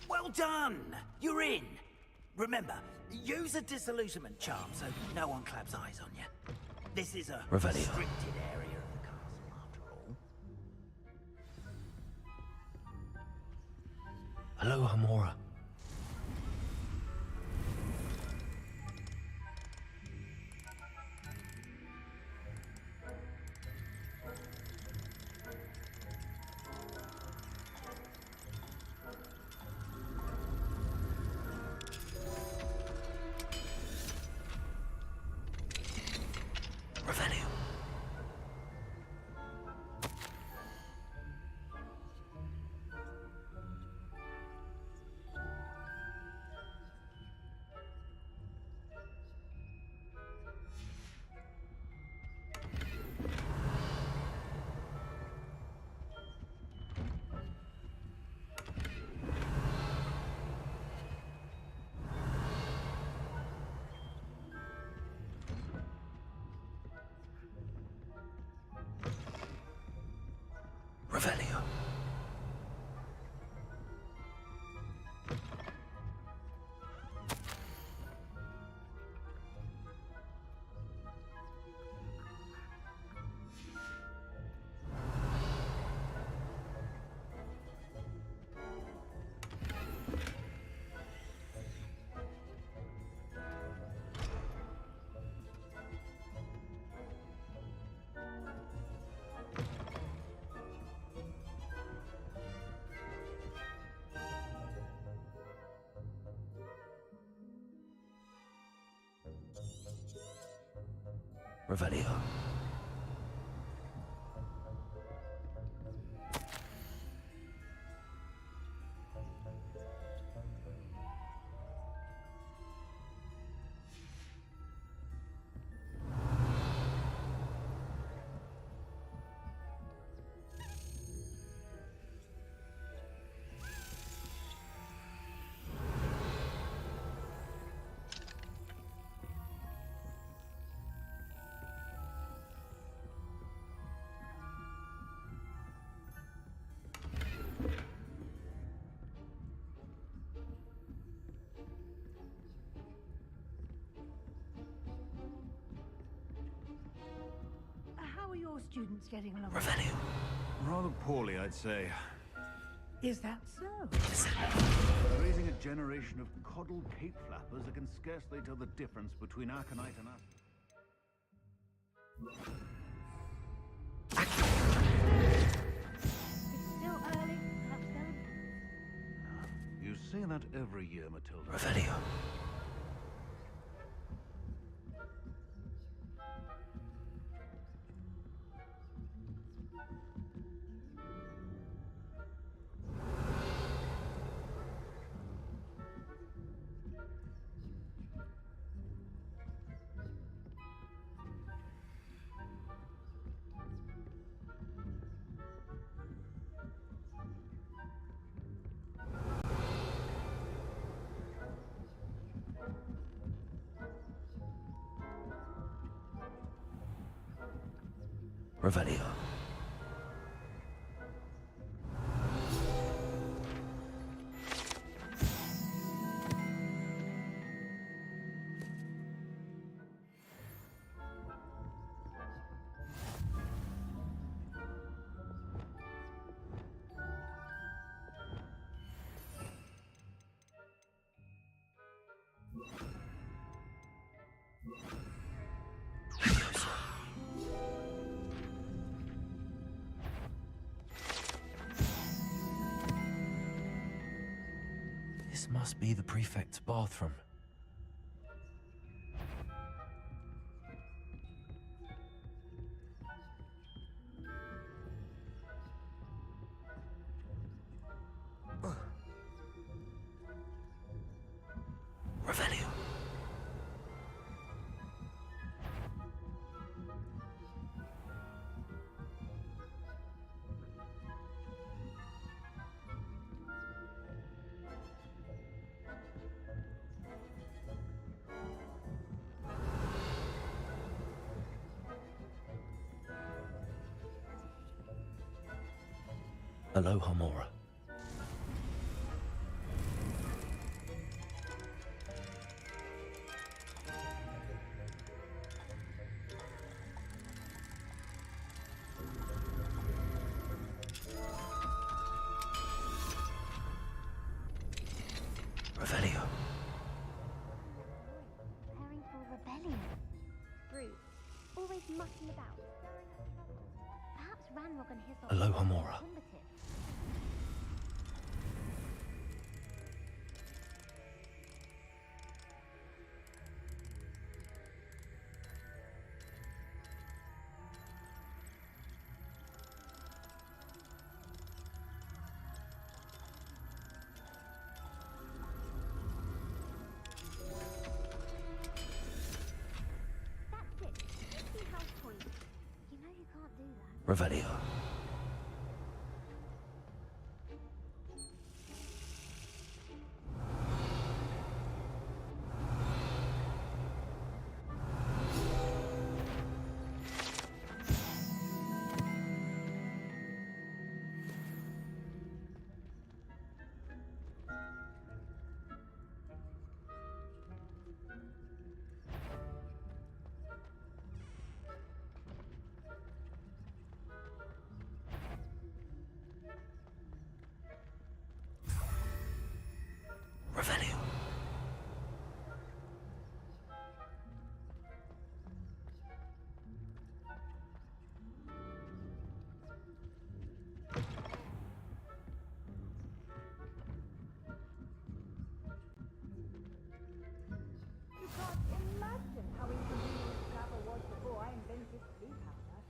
S7: Well done! You're in! Remember, use a disillusionment charm so no one claps eyes on you. This is a
S1: Revelio.
S7: restricted area of the castle, after all.
S1: Aloha Mora. Revelio. Revelio. Revelio.
S5: How are your students getting along?
S1: Revelio.
S2: Rather poorly, I'd say.
S5: Is that so?
S2: They're raising a generation of coddled cape flappers that can scarcely tell the difference between Aconite and us.
S5: Still early. Perhaps they'll...
S2: You say that every year, Matilda.
S1: Revelio. Revelio. This must be the prefect's bathroom. Revelio. Aloha Mora. Revelio.
S16: Preparing for a rebellion. Brute. Always mucking about. Perhaps Ranrock and his lot
S1: Aloha Mora.
S16: combative. That's it. See house point. You know you can't do that.
S1: Revelio. Revelio.
S5: You can't imagine how inconvenient travel was before I invented flea powder.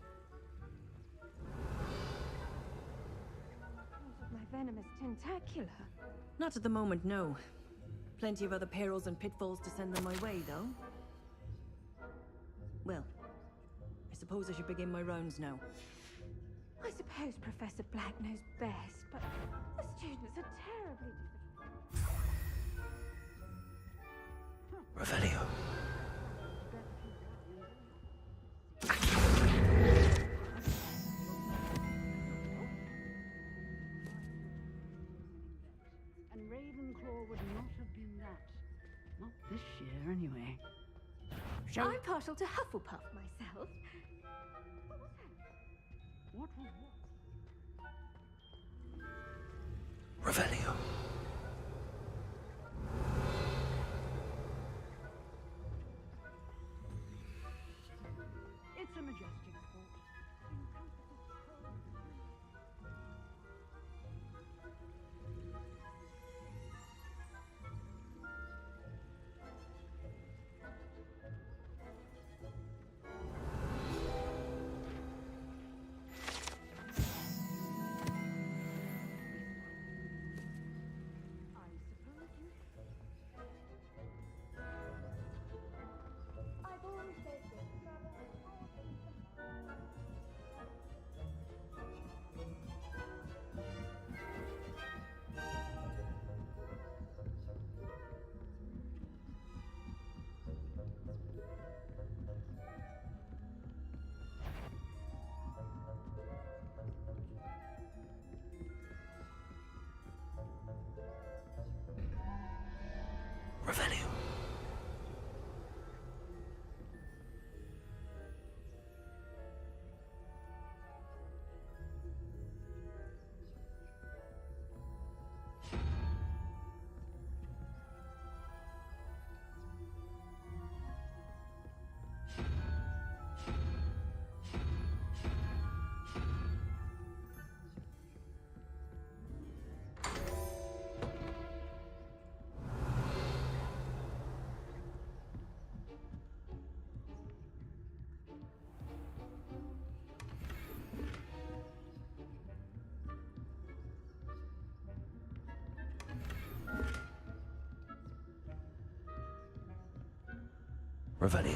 S5: Because of my venomous tentacula.
S17: Not at the moment, no. Plenty of other perils and pitfalls to send them my way, though. Well, I suppose I should begin my rounds now.
S5: I suppose Professor Black knows best, but the students are terribly difficult.
S1: Revelio.
S18: And Ravenclaw would not have been that. Not this year, anyway.
S5: I'm partial to Hufflepuff myself.
S18: What was
S1: Revelio.
S18: It's a majestic sport.
S1: Revelio.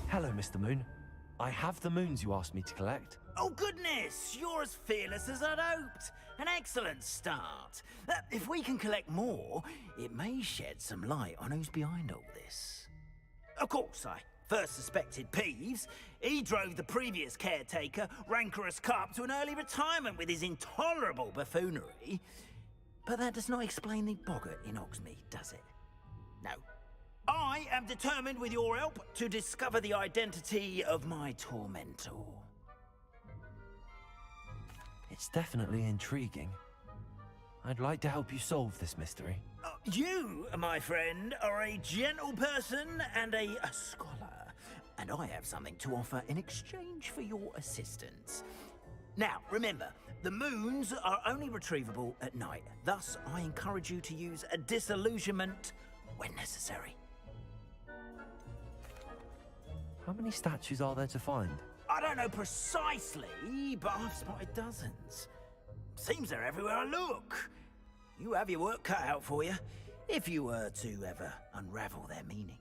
S1: Hello, Mr. Moon. I have the moons you asked me to collect.
S7: Oh, goodness! You're as fearless as I'd hoped. An excellent start. If we can collect more, it may shed some light on who's behind all this. Of course, I first suspected Peeves. He drove the previous caretaker, Rancorous Carp, to an early retirement with his intolerable buffoonery. But that does not explain the boggart in Hogsmeade, does it? No. I am determined, with your help, to discover the identity of my tormentor.
S1: It's definitely intriguing. I'd like to help you solve this mystery.
S7: You, my friend, are a gentle person and a scholar, and I have something to offer in exchange for your assistance. Now, remember, the moons are only retrievable at night. Thus, I encourage you to use a disillusionment when necessary.
S1: How many statues are there to find?
S7: I don't know precisely, but I've spotted dozens. Seems they're everywhere I look. You have your work cut out for you, if you were to ever unravel their meaning.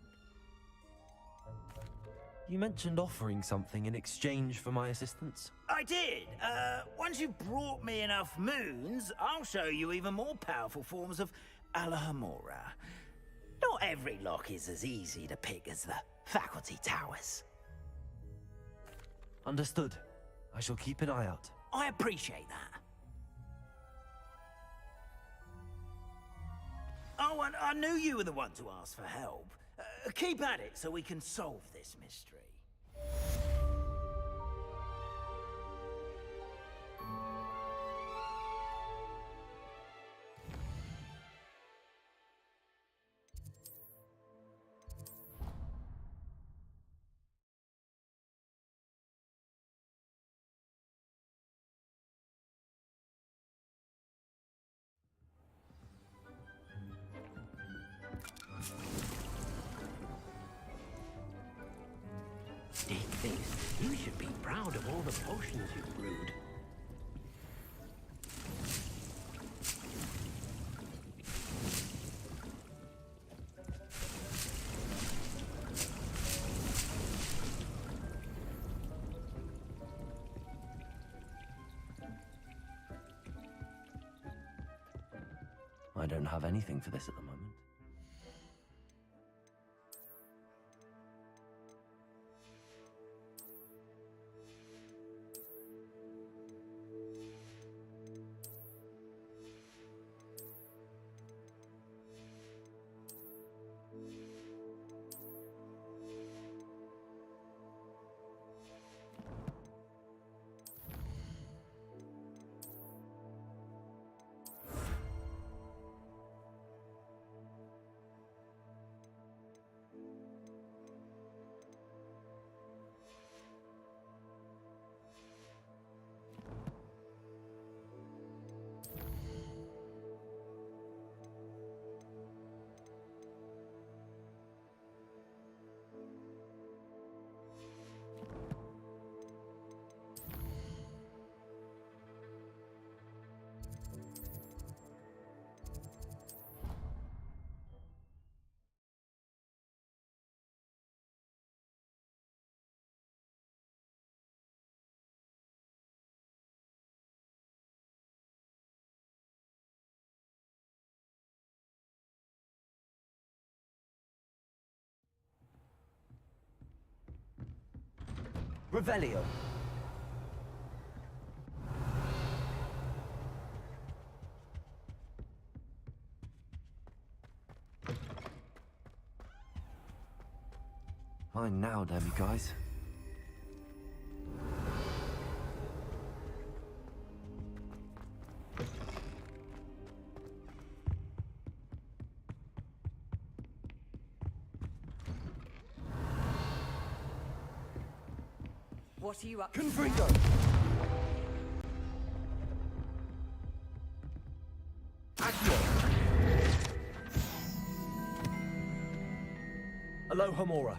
S1: You mentioned offering something in exchange for my assistance.
S7: I did. Once you've brought me enough moons, I'll show you even more powerful forms of Alahamora. Not every lock is as easy to pick as the faculty towers.
S1: Understood. I shall keep an eye out.
S7: I appreciate that. Oh, and I knew you were the one to ask for help. Keep at it so we can solve this mystery.
S4: Dick thinks you should be proud of all the potions you've brewed.
S1: I don't have anything for this at the moment.
S8: Revelio.
S1: Mine now, Demi guys.
S3: What are you up to?
S8: Confringo! Aloha Mora.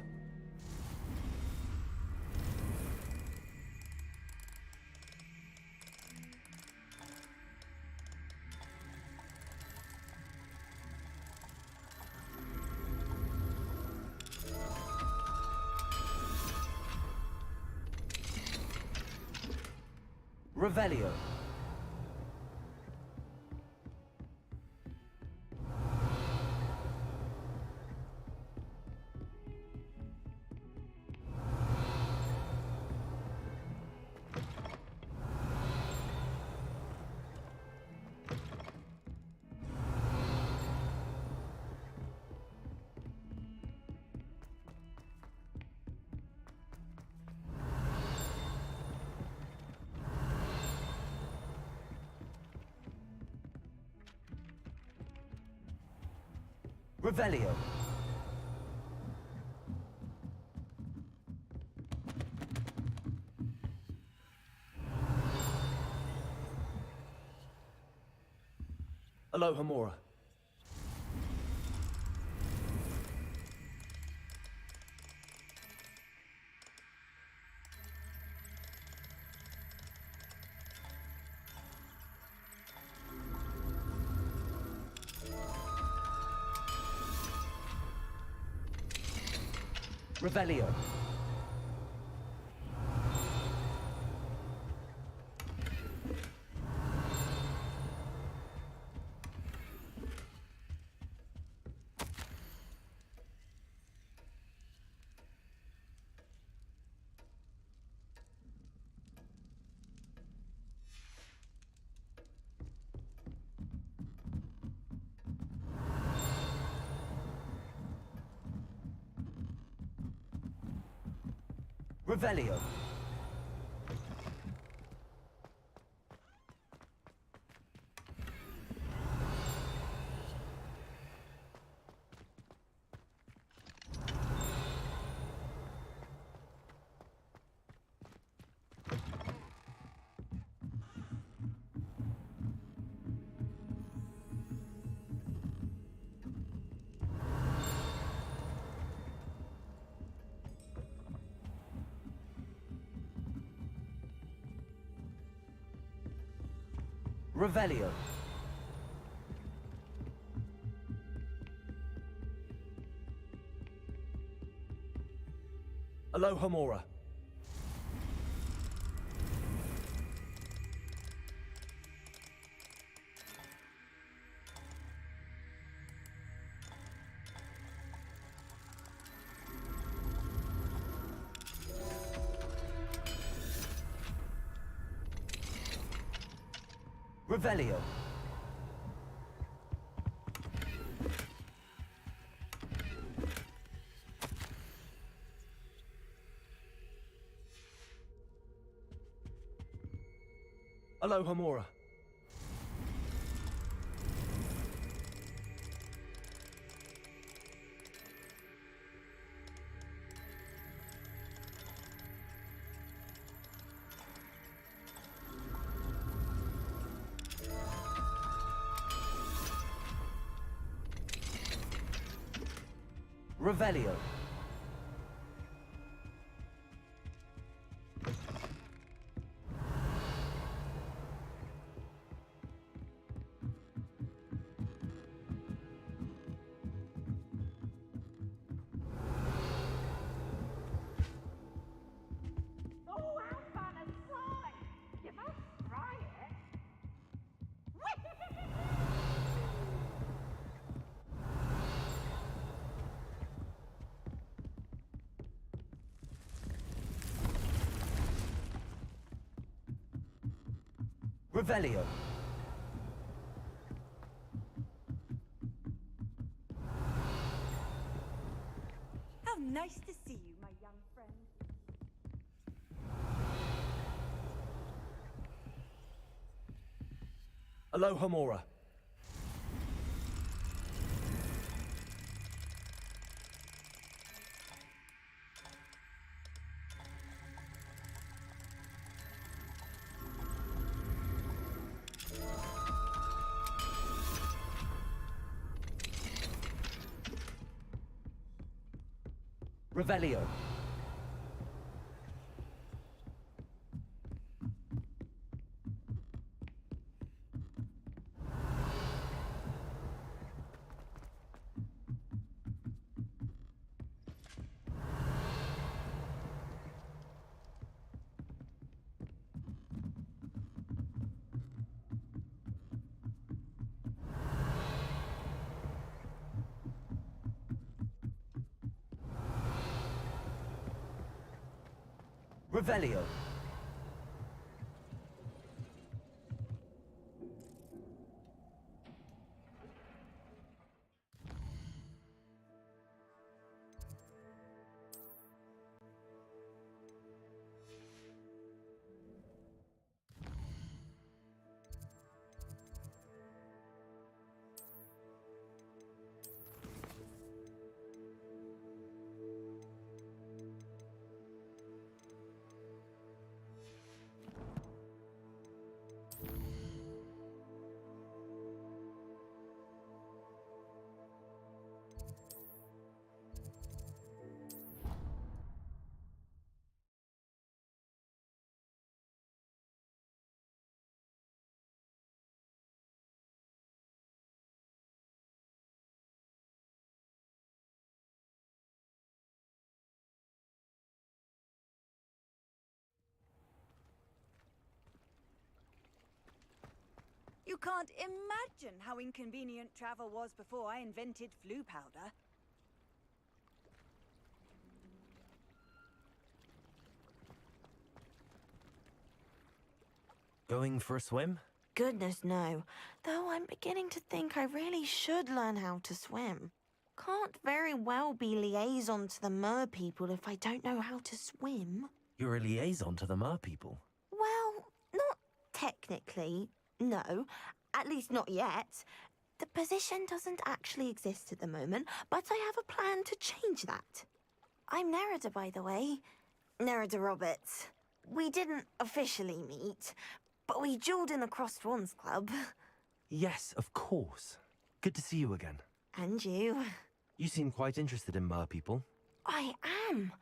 S8: Revelio. Revelio. Aloha Mora. Revelio. Revelio. Revelio. Aloha Mora. Revelio. Aloha Mora. Revelio. Revelio.
S5: How nice to see you, my young friend.
S8: Aloha Mora. Revelio. Revelio.
S3: You can't imagine how inconvenient travel was before I invented flu powder.
S1: Going for a swim?
S19: Goodness, no. Though I'm beginning to think I really should learn how to swim. Can't very well be liaison to the mer people if I don't know how to swim.
S1: You're a liaison to the mer people.
S19: Well, not technically, no. At least not yet. The position doesn't actually exist at the moment, but I have a plan to change that. I'm Nerida, by the way. Nerida Roberts. We didn't officially meet, but we duelled in the Crossed Swans Club.
S1: Yes, of course. Good to see you again.
S19: And you.
S1: You seem quite interested in mer people.
S19: I am.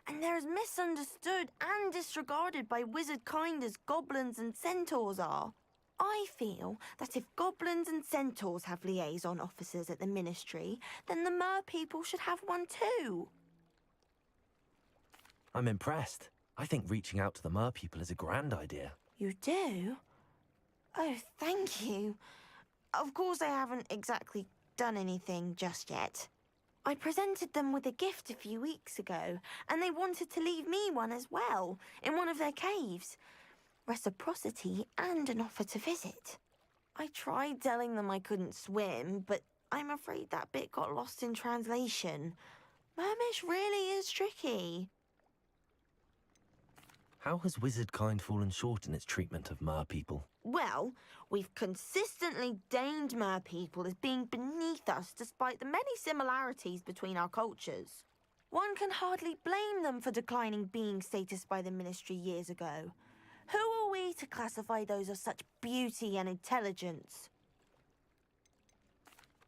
S19: And they're as misunderstood and disregarded by wizard kind as goblins and centaurs are. I feel that if goblins and centaurs have liaison officers at the Ministry, then the mer people should have one too.
S1: I'm impressed. I think reaching out to the mer people is a grand idea.
S19: You do? Oh, thank you. Of course I haven't exactly done anything just yet. I presented them with a gift a few weeks ago, and they wanted to leave me one as well, in one of their caves. Reciprocity and an offer to visit. I tried telling them I couldn't swim, but I'm afraid that bit got lost in translation. Mermish really is tricky.
S1: How has wizard kind fallen short in its treatment of mer people?
S19: Well, we've consistently deemed mer people as being beneath us despite the many similarities between our cultures. One can hardly blame them for declining being status by the Ministry years ago. Who are we to classify those of such beauty and intelligence?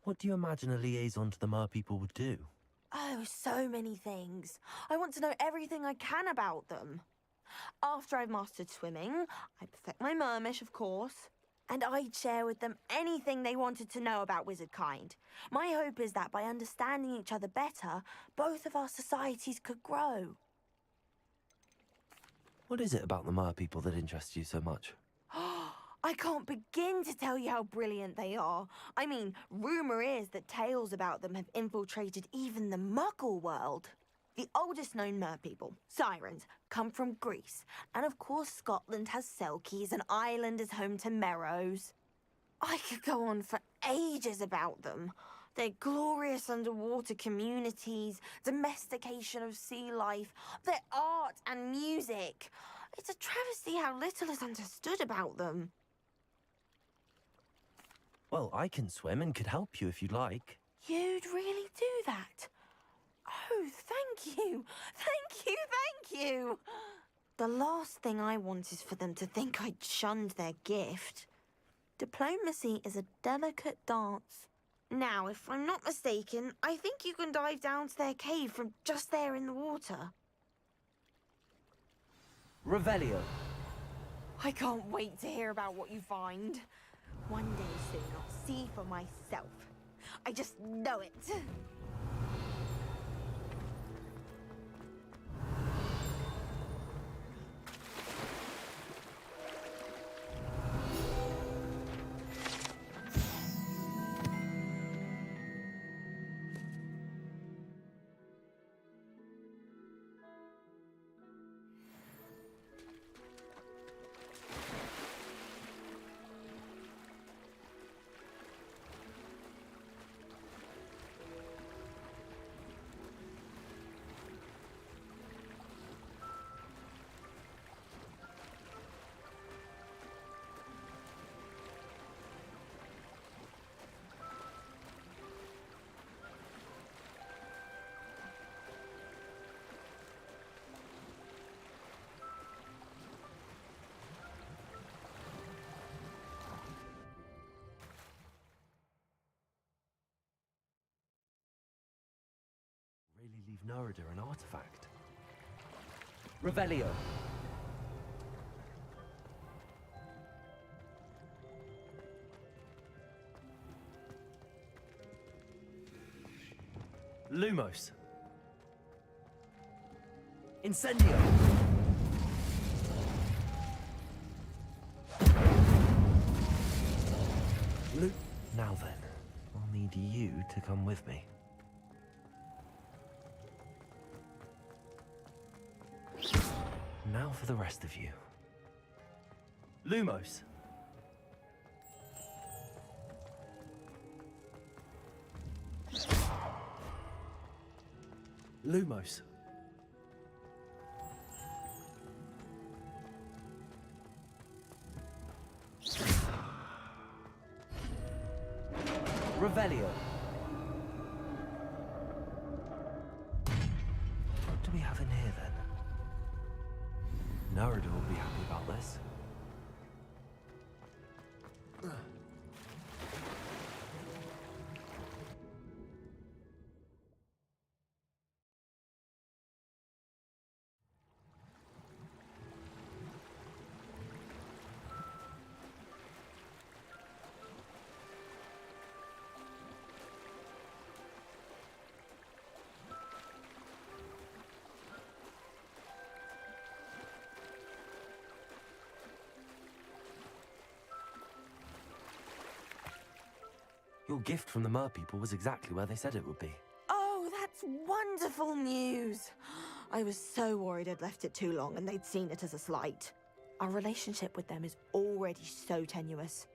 S1: What do you imagine a liaison to the mer people would do?
S19: Oh, so many things. I want to know everything I can about them. After I've mastered swimming, I perfect my mermish, of course, and I'd share with them anything they wanted to know about wizard kind. My hope is that by understanding each other better, both of our societies could grow.
S1: What is it about the mer people that interests you so much?
S19: I can't begin to tell you how brilliant they are. I mean, rumour is that tales about them have infiltrated even the Muggle world. The oldest known mer people, sirens, come from Greece. And of course Scotland has Selkies and Ireland is home to Merrows. I could go on for ages about them. Their glorious underwater communities, domestication of sea life, their art and music. It's a travesty how little is understood about them.
S1: Well, I can swim and could help you if you'd like.
S19: You'd really do that? Oh, thank you! Thank you, thank you! The last thing I want is for them to think I'd shunned their gift. Diplomacy is a delicate dance. Now, if I'm not mistaken, I think you can dive down to their cave from just there in the water.
S8: Revelio.
S19: I can't wait to hear about what you find. One day soon I'll see for myself. I just know it.
S1: Really leave Narada an artifact?
S8: Revelio.
S1: Lumos.
S8: Incendio.
S1: Now then, I'll need you to come with me. Now for the rest of you.
S8: Lumos.
S1: Lumos.
S8: Revelio.
S1: What do we have in here then? Narada will be happy about this. Your gift from the Mer people was exactly where they said it would be.
S19: Oh, that's wonderful news. I was so worried I'd left it too long and they'd seen it as a slight. Our relationship with them is already so tenuous.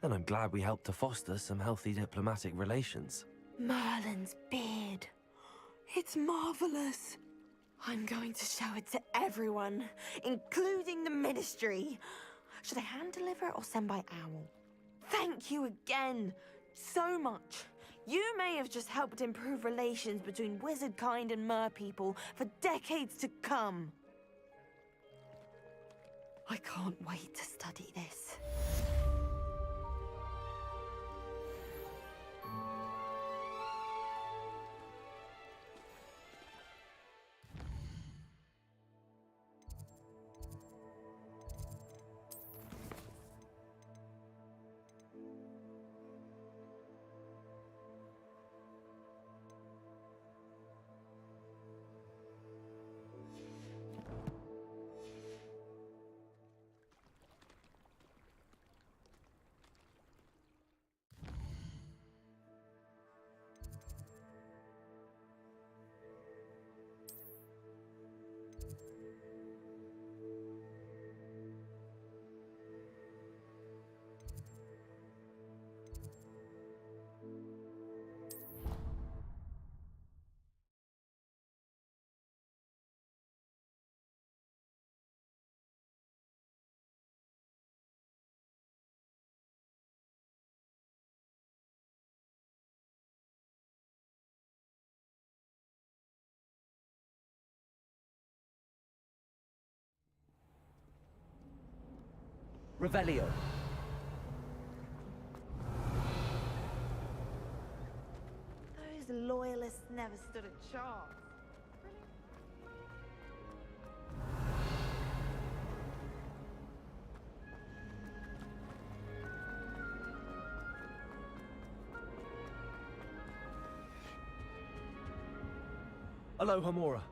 S1: Then I'm glad we helped to foster some healthy diplomatic relations.
S19: Merlin's beard. It's marvelous. I'm going to show it to everyone, including the Ministry. Should I hand deliver it or send by owl? Thank you again, so much. You may have just helped improve relations between wizard kind and mer people for decades to come. I can't wait to study this.
S8: Revelio.
S19: Those loyalists never stood a chance.
S8: Aloha Mora.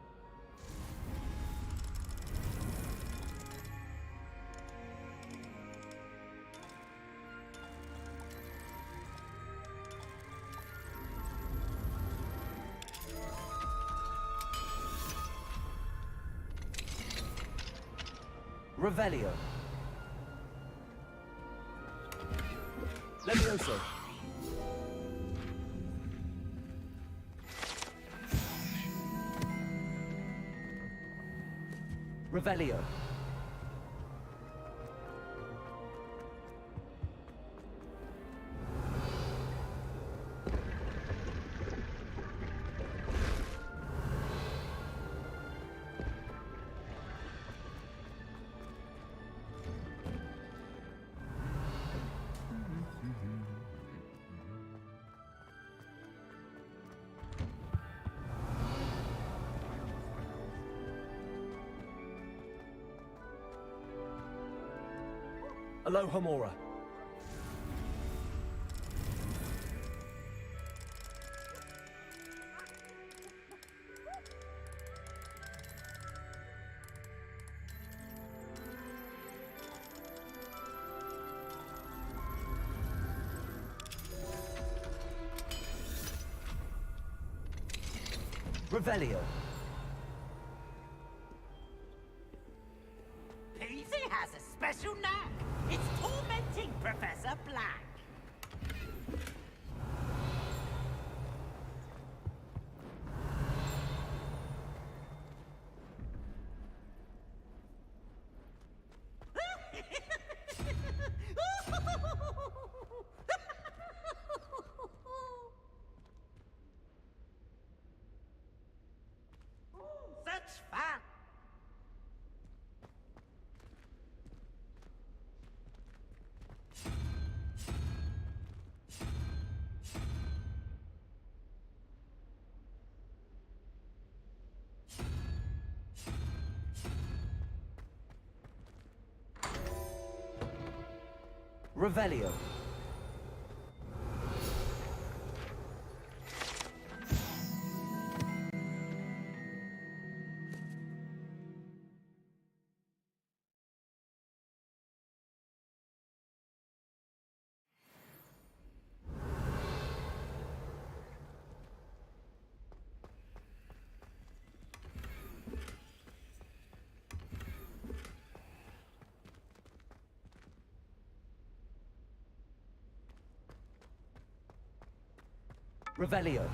S8: Revelio. Levioso. Revelio. Aloha Mora. Revelio.
S7: Peasy has a special knack. It's tormenting Professor Black. Such fun.
S8: Revelio. Revelio.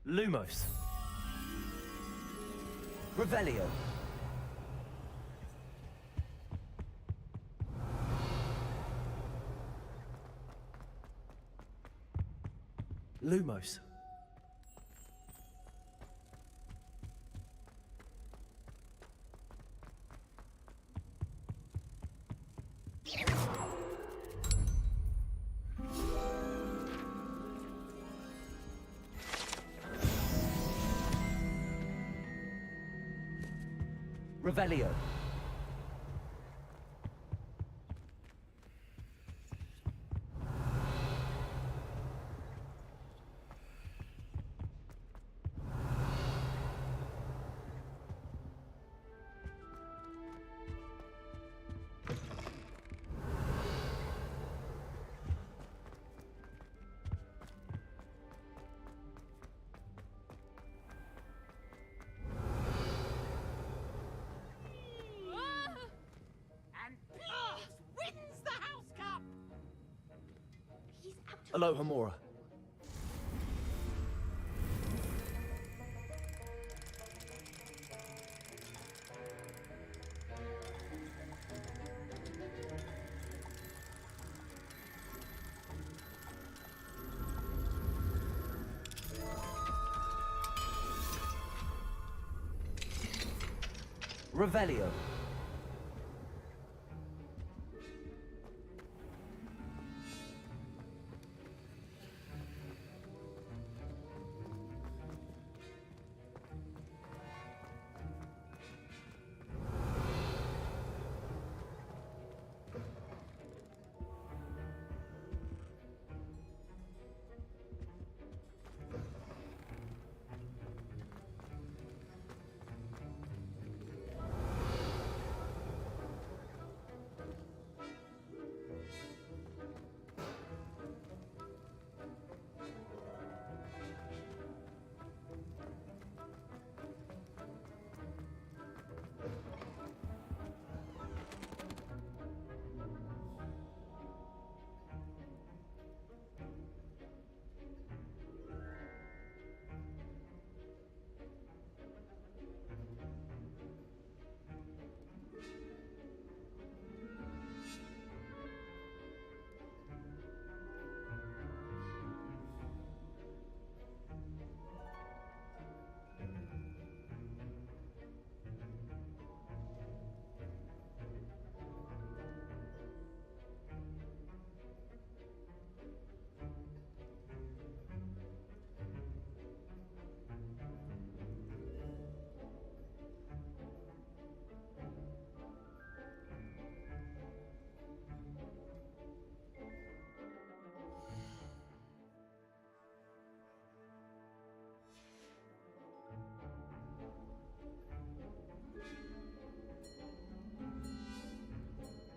S8: Lumos. Revelio. Lumos. Revelio. Aloha Mora. Revelio.